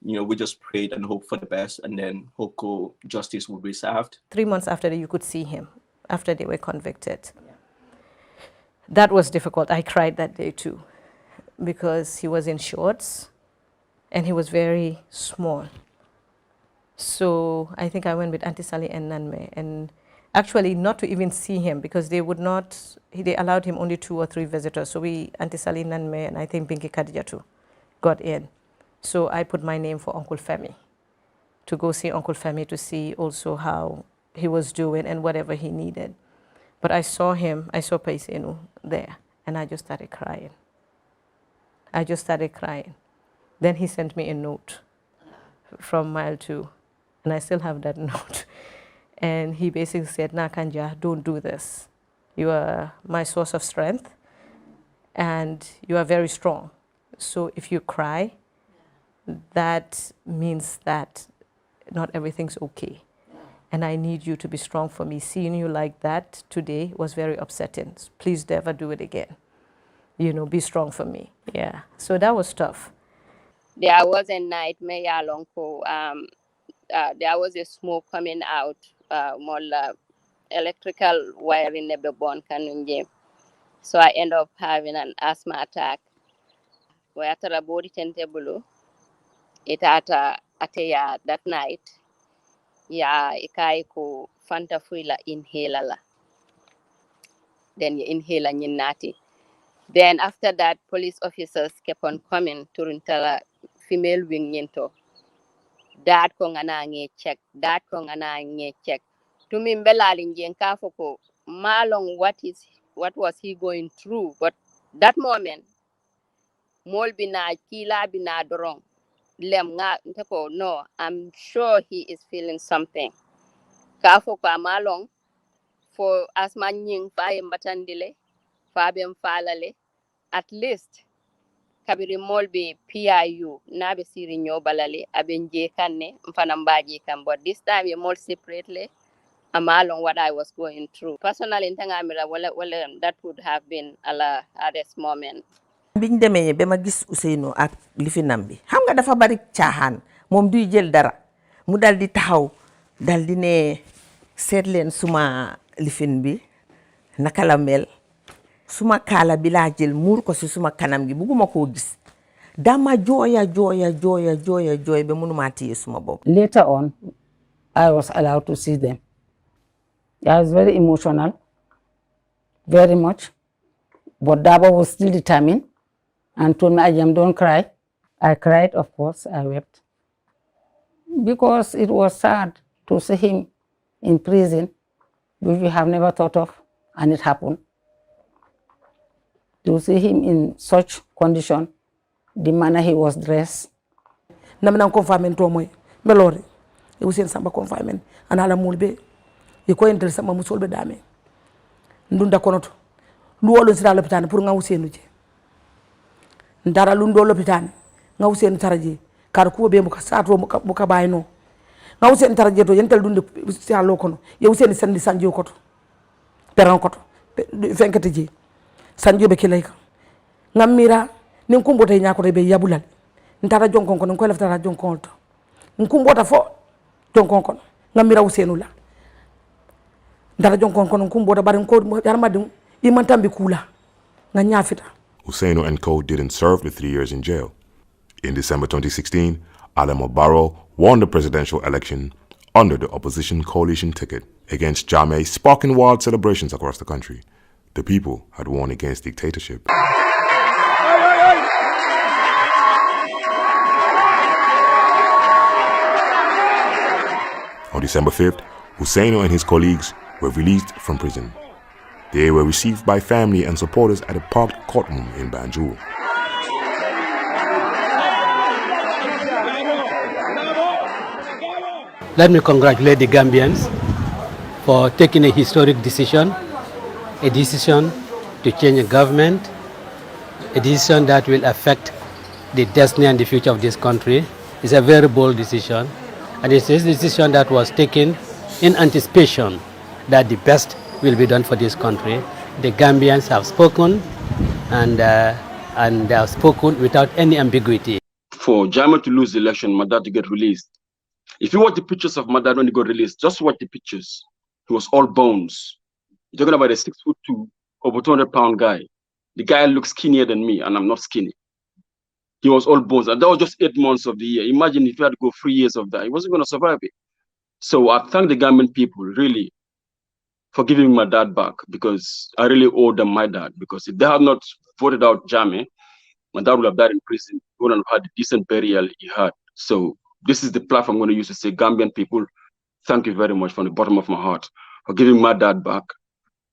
We just prayed and hoped for the best, and then hope justice would be served. 3 months after that, you could see him. after they were convicted. That was difficult. I cried that day too, because he was in shorts and he was very small. So I think I went with Auntie Sally and Nanme, and actually not to even see him, because they would not, they allowed him only 2 or 3 visitors. So we, Auntie Sally, Nanme, and I think Binki Khadija too, got in. So I put my name for Uncle Femi, to go see Uncle Femi, to see also how he was doing and whatever he needed. But I saw him, I saw Paisenu there, and I just started crying. I just started crying. Then he sent me a note from Mile 2, and I still have that note. And he basically said, "Nah, Kanja, don't do this. You are my source of strength, and you are very strong. So if you cry, that means that not everything's okay. And I need you to be strong for me. Seeing you like that today was very upsetting. Please never do it again. You know, be strong for me." Yeah, so that was tough. There was a nightmare, there was a smoke coming out, more electrical wiring in the bone kanunje. So I ended up having an asthma attack. Where after a body tentable, it at that night. Yeah, ikai ko fanta fuila inhaler la. Then you inhale and you nati. Then after that, police officers kept on coming to Runtala female wing yento. That kongana nge check. That kongana nge check. To me mbelali njenka foko malong what was he going through? But that moment, mol bina kila bina dorong. Lem nga nteko no, I'm sure he is feeling something. Ka foko malong for as manying fa mbatandile, fa bem falale. At least kabiri molbe PIU nabe siri nyobalale abenje kanne mfanambaji kan, but this time you more separately amalong what I was going through personally ntangamira wala that would have been ala hardest moment. biñ demee ba ma gis Ousainou ak lifinam bi xam nga dafa bari caaxaan moom duy jël dara mu dal di taxaw dal di ne seet leen suma lifin bi naka la mel. Suma kala bi laa jël muur ko si suma kanam gi bugguma koo gis dama jooya ba mënuma téye suma bopp. Later on, I was allowed to see them. I was very emotional, very much. But Darboe was still determined and told me, "Ajam, don't cry." I cried, of course, I wept. Because it was sad to see him in prison, which we have never thought of, and it happened. To see him in such condition, the manner he was dressed. Namna confinement to moy melore e usen samba confinement anala mulbe e ko entel sama musolbe dame ndunda konoto luwolo sira l'hôpital pour nga Ousainou je ndara lundo l'hôpital nga Ousainou taraje kar ko be muka satro muka bayno nga Ousainou taraje to yentel dunde sira lo kono ye Ousainou sandi sanjo koto peran koto fenkete je sanjo be kilayka ngamira nin kumbote nyako be yabulal ntara jonkon kono ko leftara jonkon to nkumbota fo jonkon kono ngamira Ousainou la ndara jonkon kono kumbota bari ko yarmadum imantambi kula nga nyafita. Ousainou and co didn't serve the 3 years in jail. In December 2016, ANM Ousainou won the presidential election under the opposition coalition ticket against Jammeh, sparking wild celebrations across the country. The people had won against dictatorship. On December 5th, Ousainou and his colleagues were released from prison. They were received by family and supporters at a parked courtroom in Banjul. Let me congratulate the Gambians for taking a historic decision, a decision to change the government, a decision that will affect the destiny and the future of this country. It's a very bold decision, and it's a decision that was taken in anticipation that the best will be done for this country. The Gambians have spoken, and they have spoken without any ambiguity. For Jammeh to lose the election, my dad to get released. If you watch the pictures of my dad when he got released, just watch the pictures. He was all bones. You're talking about a 6'2", over 200-pound guy. The guy looks skinnier than me, and I'm not skinny. He was all bones, and that was just 8 months of the year. Imagine if he had to go 3 years of that, he wasn't going to survive it. So I thank the Gambian people really for giving my dad back, because I really owe them my dad. Because if they had not voted out Jammeh, my dad would have died in prison. He wouldn't have had the decent burial he had. So this is the platform I'm going to use to say, Gambian people, thank you very much from the bottom of my heart for giving my dad back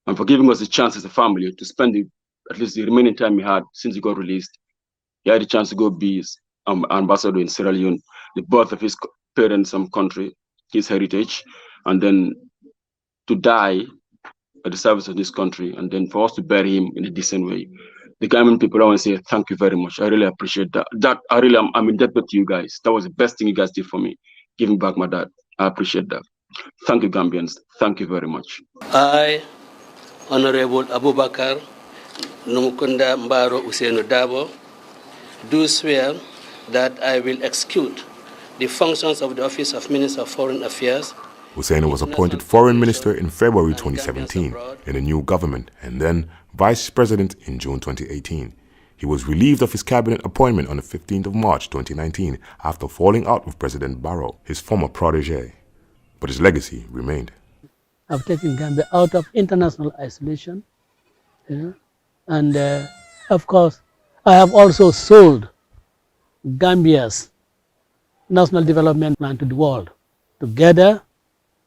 and for giving us a chance as a family to spend at least the remaining time he had since he got released. He had a chance to go be his ambassador in Sierra Leone, the birth of his parents, some country, his heritage, and then to die at the service of this country, and then for us to bury him in a decent way. The Gambian people, I want to say thank you very much. I really appreciate that. I'm indebted to you guys. That was the best thing you guys did for me, giving back my dad. I appreciate that. Thank you, Gambians. Thank you very much. I, Honorable Abubakar Numukunda Mbaro Ousainou Darboer, do swear that I will execute the functions of the Office of Minister of Foreign Affairs. Ousainou was appointed foreign minister in February 2017 in a new government and then vice president in June 2018. He was relieved of his cabinet appointment on the 15th of March 2019 after falling out with President Barrow, his former protege. But his legacy remained. I've taken Gambia out of international isolation, and of course, I have also sold Gambia's national development plan to the world. Together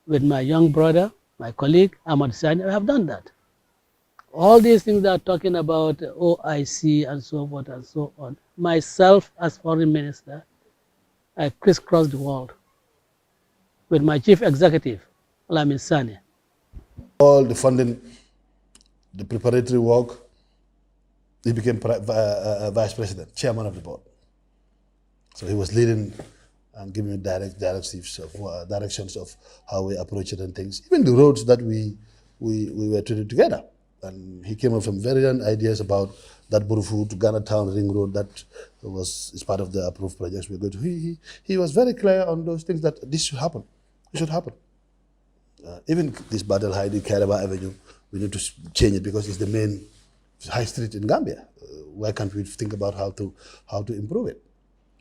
with my young brother, my colleague, Ahmad Sani, I have done that. All these things that are talking about OIC and so forth and so on. Myself as foreign minister, I crisscrossed the world with my chief executive, Lamin Sani. All the funding, the preparatory work, he became vice president, chairman of the board. So he was leading and giving me directions of how we approach it and things. Even the roads that we were to do together. And he came up with some very young ideas about that Burufu to Ghana Town Ring Road that is part of the approved projects we're going to. He was very clear on those things that this should happen. It should happen. Even this Battle Heidi 𝐜𝐴t𝐴 Avenue, we need to change it because it's the main high street in Gambia. Why can't we think about how to improve it?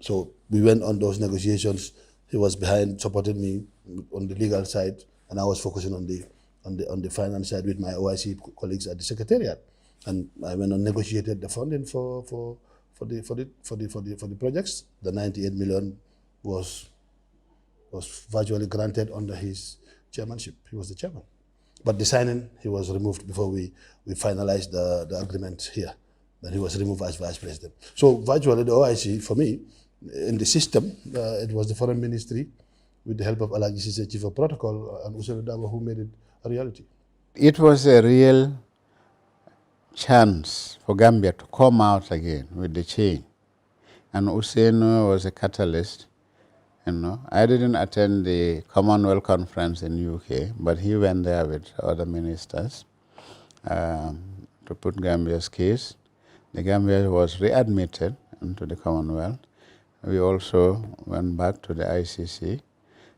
So we went on those negotiations. He was behind, supported me on the legal side, and I was focusing on the finance side with my OIC colleagues at the secretariat. And I went and negotiated the funding for the projects. The 98 million was virtually granted under his chairmanship. He was the chairman. But the signing, he was removed before we finalized the agreement here. Then he was removed as vice president. So virtually the OIC, for me, in the system, it was the foreign ministry with the help of Alhaji Sise, chief of protocol, and Ousainou Darboer, who made it a reality. It was a real chance for Gambia to come out again with the change. And Ousainou was a catalyst. I didn't attend the Commonwealth Conference in UK, but he went there with other ministers to put Gambia's case. The Gambia was readmitted into the Commonwealth. We also went back to the ICC,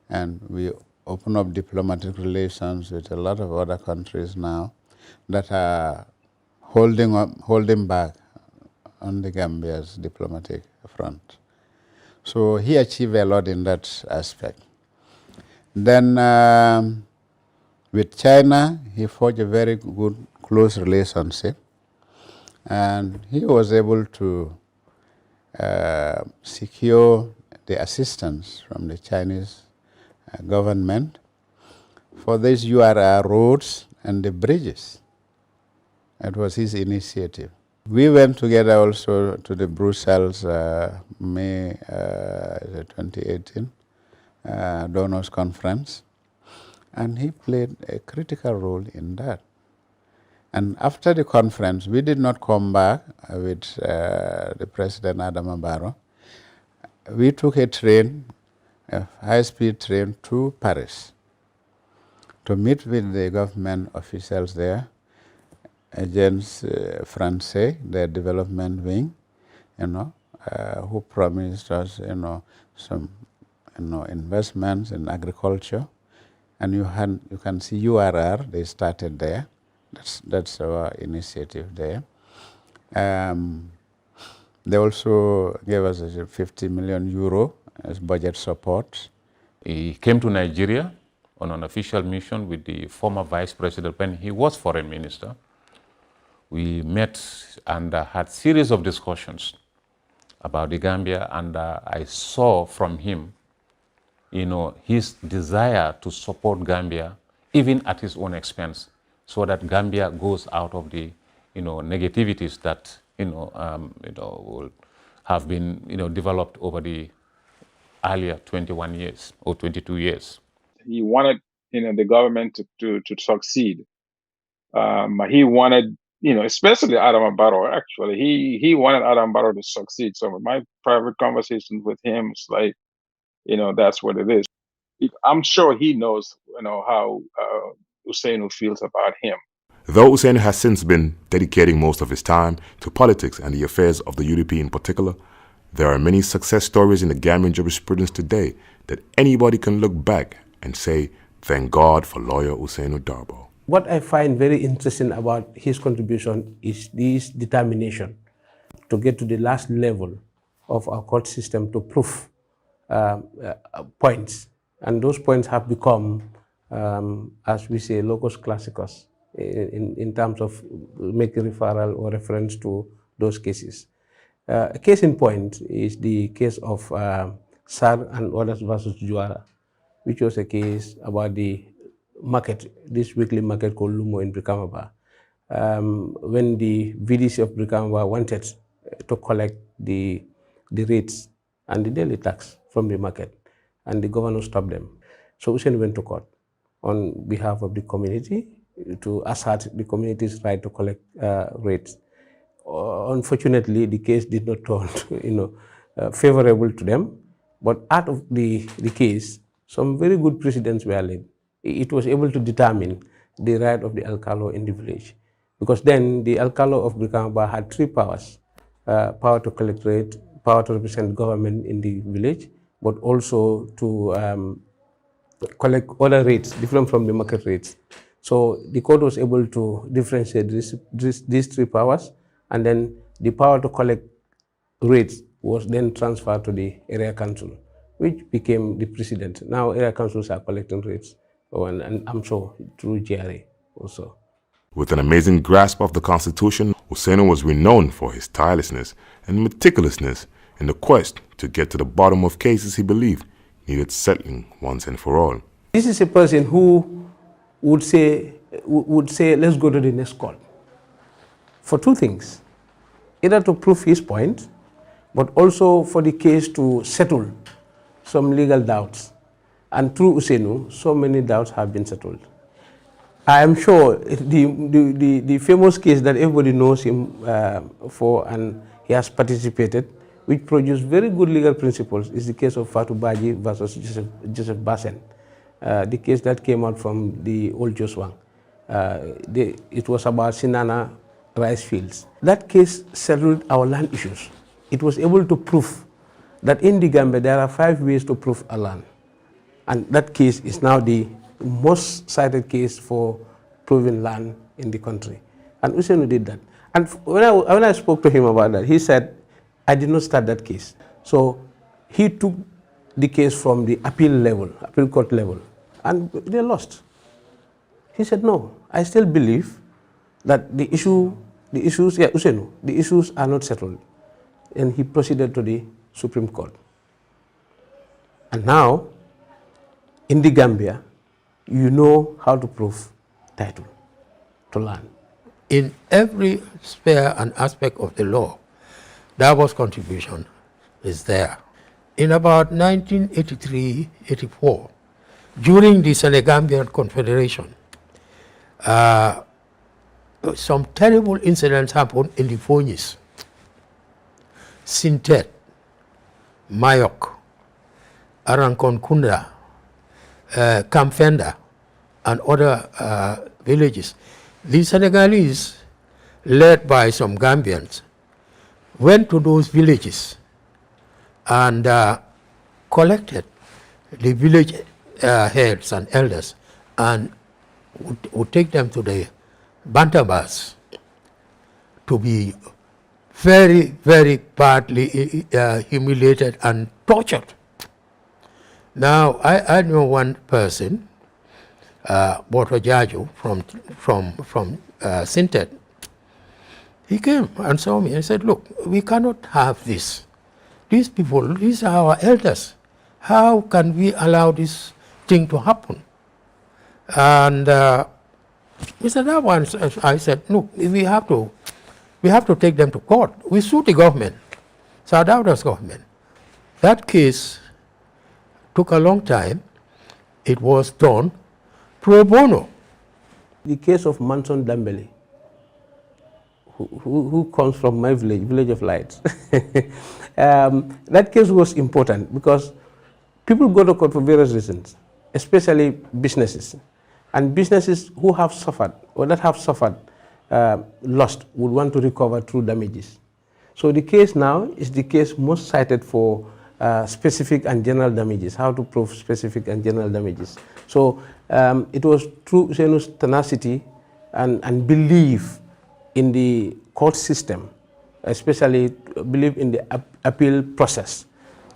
and we opened up diplomatic relations with a lot of other countries now that are holding back on the Gambia's diplomatic front. So he achieved a lot in that aspect. Then with China, he forged a very good, close relationship. And he was able to secure the assistance from the Chinese government for these URR roads and the bridges. It was his initiative. We went together also to the Brussels May 2018 Donors Conference, and he played a critical role in that. And after the conference, we did not come back with the President Adama Barrow. We took a train, a high-speed train to Paris to meet with the government officials there, Agence Français, their development wing, who promised us, some, investments in agriculture. And you can see URR, they started there. That's our initiative there. They also gave us 50 million euro as budget support. He came to Nigeria on an official mission with the former vice president when he was foreign minister. We met and had series of discussions about the Gambia, and I saw from him, his desire to support Gambia, even at his own expense, so that Gambia goes out of the, negativities that, will have been, developed over the earlier 21 years or 22 years. He wanted, the government to succeed. He wanted, especially Adama Barrow, actually, he wanted Adama Barrow to succeed. So my private conversations with him, it's like, that's what it is. I'm sure he knows, how Ousainou feels about him. Though Ousainou has since been dedicating most of his time to politics and the affairs of the UDP in particular, there are many success stories in the Gambian jurisprudence today that anybody can look back and say, thank God for lawyer Ousainou Darboer. What I find very interesting about his contribution is this determination to get to the last level of our court system to prove points. And those points have become, as we say, locus classicus in terms of making referral or reference to those cases. A case in point is the case of Sarr and others versus Juara, which was a case about the market, this weekly market called Lumo in Brikama. When the VDC of Brikama wanted to collect the rates and the daily tax from the market, and the governor stopped them. So Ousainou went to court on behalf of the community to assert the community's right to collect rates. Unfortunately, the case did not turn favorable to them, but out of the case, some very good precedents were laid. It was able to determine the right of the alcalo in the village, because then the alcalo of Brikama had three powers: power to collect rate, power to represent government in the village, but also to collect other rates different from the market rates. So the court was able to differentiate these three powers, and then the power to collect rates was then transferred to the area council, which became the precedent. Now area councils are collecting rates, and I'm sure through GRA also. With an amazing grasp of the Constitution, Ousainou was renowned for his tirelessness and meticulousness in the quest to get to the bottom of cases he believed needed settling once and for all. This is a person who would say, let's go to the next court for two things: either to prove his point, but also for the case to settle some legal doubts. And through Ousainou, so many doubts have been settled. I am sure the famous case that everybody knows him for, and he has participated, which produced very good legal principles, is the case of Fatou Badji versus Joseph Bassen, the case that came out from the old Joswang. It was about Sinana rice fields. That case settled our land issues. It was able to prove that in the Gambia there are 5 ways to prove a land. And that case is now the most cited case for proving land in the country. And Ousainou did that. And when I spoke to him about that, he said, I did not start that case. So he took the case from the appeal court level, and they lost. He said, no, I still believe that the issues are not settled. And he proceeded to the Supreme Court. And now, in the Gambia, you know how to prove title to land. In every sphere and aspect of the law, Darboer's contribution is there. In about 1983-84, during the Senegambian Confederation, some terrible incidents happened in the Fonyis, Sintet, Mayok, Arankonkunda, Kamfenda, and other villages. The Senegalese, led by some Gambians, went to those villages and collected the village heads and elders, and would take them to the Bantabas to be very, very badly humiliated and tortured. Now, I know one person, Boto Jaju from Sintet. He came and saw me and said, look, we cannot have this. These people, these are our elders. How can we allow this thing to happen? And Mr. Darboe, I said, look, we have to take them to court. We sued the government, South Africa's government. That case took a long time. It was done pro bono. The case of Manson Dambele, who comes from my village of Lights. That case was important because people go to court for various reasons, especially businesses. And businesses who have suffered or that have suffered lost would want to recover through damages. So the case now is the case most cited for specific and general damages, how to prove specific and general damages. So it was through 𝐜𝐡𝐚𝐧𝐞𝐥 tenacity and belief in the court system, especially believe in the appeal process,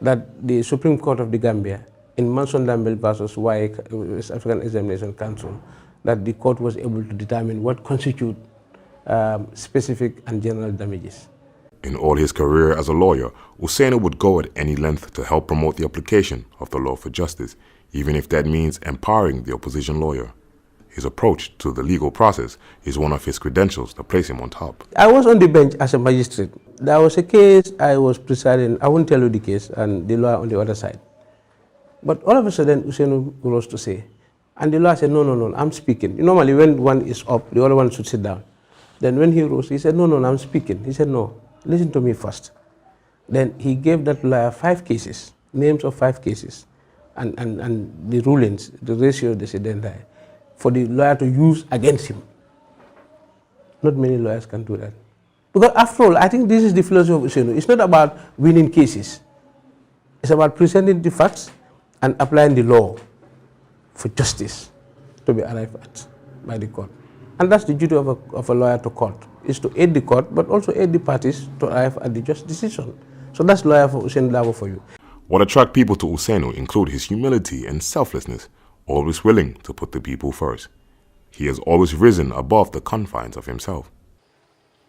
that the Supreme Court of the Gambia in Manson Dambele versus West African Examination Council, that the court was able to determine what constitute specific and general damages. In all his career as a lawyer, Ousainou would go at any length to help promote the application of the law for justice, even if that means empowering the opposition lawyer. His approach to the legal process is one of his credentials that place him on top. I was on the bench as a magistrate. There was a case I was presiding. I won't tell you the case, and the lawyer on the other side. But all of a sudden, Ousainou rose to say, and the lawyer said, no, I'm speaking. Normally, when one is up, the other one should sit down. Then when he rose, he said, no, I'm speaking. He said, no, listen to me first. Then he gave that lawyer 5 cases, names of 5 cases, and the rulings, the ratio decidendi, for the lawyer to use against him. Not many lawyers can do that. Because after all, I think this is the philosophy of Ousainou. It's not about winning cases. It's about presenting the facts and applying the law for justice to be arrived at by the court. And that's the duty of a lawyer to court, is to aid the court, but also aid the parties to arrive at the just decision. So that's lawyer for Ousainou Darboe for you. What attract people to Ousainou include his humility and selflessness, always willing to put the people first. He has always risen above the confines of himself.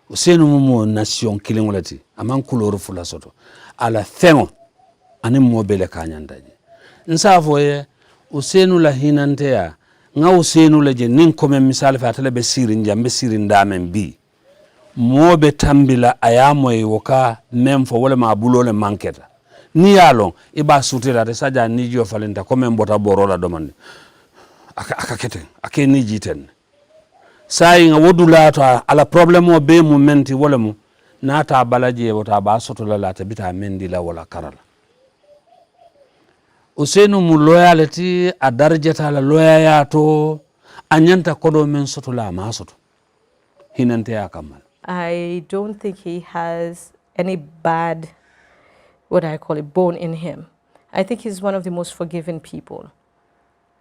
Ousainou mumo nation kilingolati aman kuloro fula soto ala thengo ani mo bele kanyandaje nsafo ye Ousainou la hinantea nga Ousainou la je nin kome misal fa tele be sirin jambe sirin damen bi mo be tambila ayamo e woka memfo wala ma bulole manketa ni yalon iba sutira de saja ni jo falenta kome mbota borola domande akakete ake ni jiten sai nga wodula to ala problem o be momenti wala mu nata balaje wota ba soto la lata bita mendi la wala karala Ousainou mu loyalty a darjata la loyayato anyanta kodo men soto la ma soto hinante akamal. I don't think he has any bad, bone in him. I think he's one of the most forgiving people.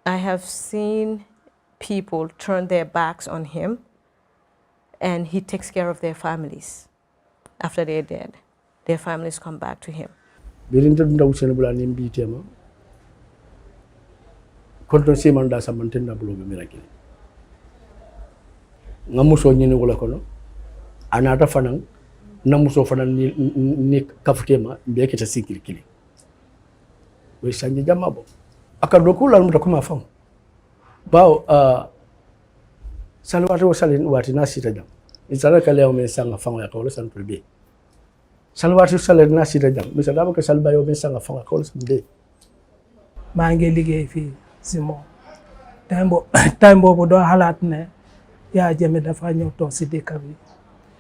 I have seen people turn their backs on him and he takes care of their families. After they're dead, their families come back to him. Konton simanda samantenna bulobe miracle ngamuso nyini wala kono anata fanan namuso fanan ni kafutema mbeke ta sikiri kili we sanji jamabo akadokula almuta kuma fam bawo salwatu wasalin wati nasita jam isala kale o men sanga fam ya ko san prebe salwatu salin nasita jam misala ba ka salba yo men sanga fam ko san de mangi liggéey fi Simon time boobu doo xalaat ne yaa jëme dafa ñëw toog si dëkk bi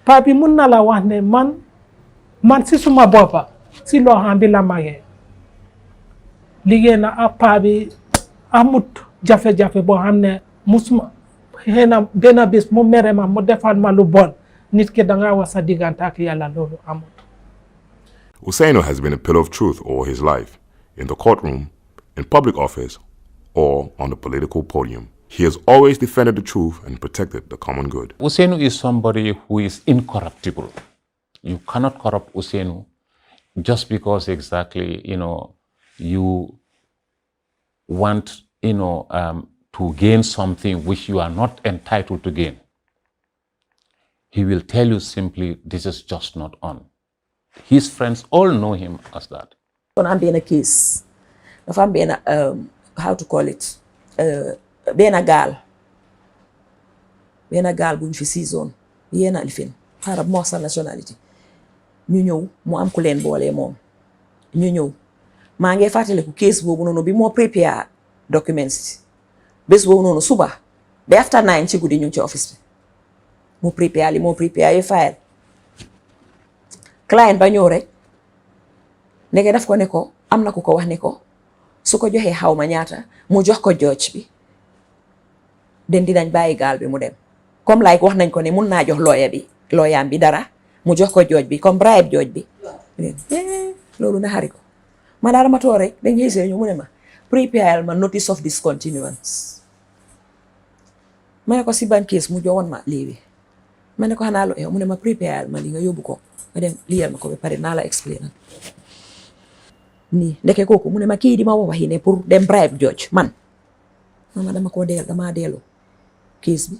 paa bi mun na la wax ne man si suma boppa si loo xam bi la magee liggéey na ak paa bi amut jafe-jafe boo xam ne musuma xëy na benn bés mu mere ma mu defaat ma lu bon nit ki danga wax sa diggante ak yàlla loolu amut. Ousainou has been a pillar of truth all his life, in the courtroom, in public office, or on the political podium. He has always defended the truth and protected the common good. Ousainou is somebody who is incorruptible. You cannot corrupt Ousainou just because exactly, you want, to gain something which you are not entitled to gain. He will tell you simply, this is just not on. His friends all know him as that. I'm being a case. If I'm being how to call it? Being a gal. Being a gal buñ fi season. Yena alfin. Harab mo sa nationality. Ñu ñew mu am ku leen boole moom. Ñu ñew. Maa ngi fàttali ku case boobu noonu bi moo prepare documents. Bés boobu noonu suba. Ba after 9 ci guddi ñu ci office bi. Mu prepare file. Client ba ñëw rek. Ndeke daf ko ne ko am na ku ko wax ne ko su ko joxee xaw ma ñaata mu jox ko judge bi. Den dinañ bàyyi gaal bi mu dem. Comme like wax nañ ko ne mun naa jox lawyer bi dara mu jox ko judge bi comme bribe judge bi. Loolu na xari ko. Ma daal ma toog rek dañ xëy ñu mu ne ma prepare ma notice of discontinuance. Ma ne ko si ban case mu joxoon ma lii bi. Ma ne ko xanaa lawyer mu ne ma prepare ma li nga yóbbu ko nga dem liyal ma ko ba pare naa la explain nii ndeke kooku mu ne ma kii di ma waxi ne pour dem bribe judge man mama dama dellu case bi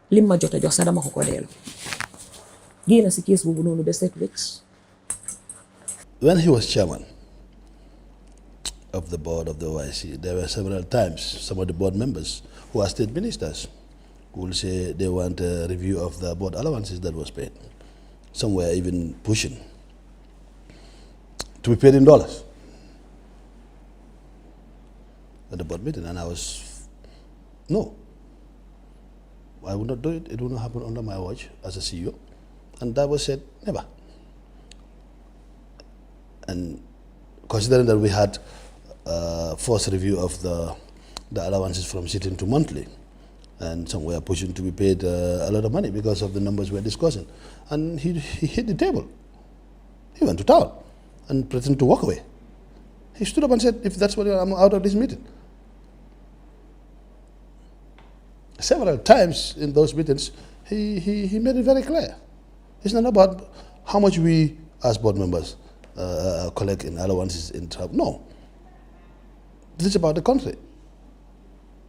lim ma jot a jox sax dama ko dellu génn si case boobu noonu ba 7 weeks. When he was chairman of the board of the OIC, there were several times some of the board members who are state ministers who will say they want a review of the board allowances that was paid. Some were even pushing to be paid in dollars at the board meeting, and I was, no, I would not do it. It will not happen under my watch as a CEO. And that was said, never. And considering that we had forced review of the allowances from sitting to monthly, and some were pushing to be paid a lot of money because of the numbers we're discussing. And he hit the table. He went to town and pretended to walk away. He stood up and said, if that's what I'm out of this meeting. Several times in those meetings, he made it very clear. It's not about how much we as board members collect in allowances in travel. No. This is about the country.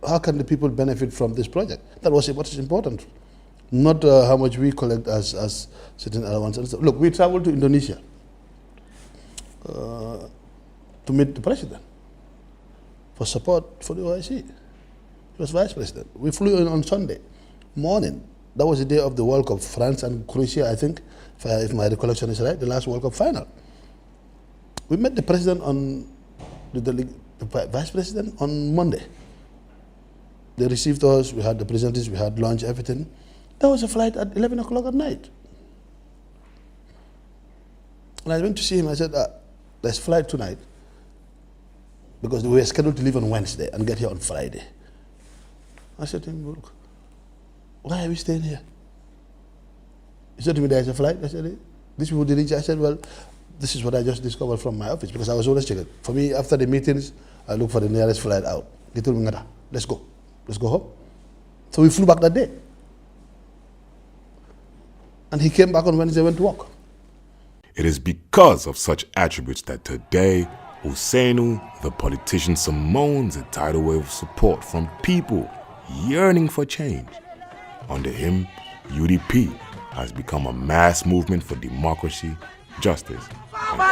How can the people benefit from this project? That was what is important. Not how much we collect as certain allowances. Look, we traveled to Indonesia to meet the president for support for the OIC. He was vice president. We flew in on Sunday morning. That was the day of the World Cup, France and Croatia, I think, if my recollection is right, the last World Cup final. We met the president the vice president on Monday. They received us, we had the presenters, we had lunch, everything. There was a flight at 11 o'clock at night. And I went to see him, I said, there's a flight tonight, because we were scheduled to leave on Wednesday and get here on Friday. I said to him, look, why are we staying here? He said to me, there's a flight. I said, these people didn't reach. I said, well, this is what I just discovered from my office, because I was always checking. For me, after the meetings, I look for the nearest flight out. They told me, let's go. Let's go home. So we flew back that day. And he came back on Wednesday, went to work. It is because of such attributes that today, Ousainou, the politician, surmounts a tidal wave of support from people yearning for change. Under him, UDP has become a mass movement for democracy, justice, and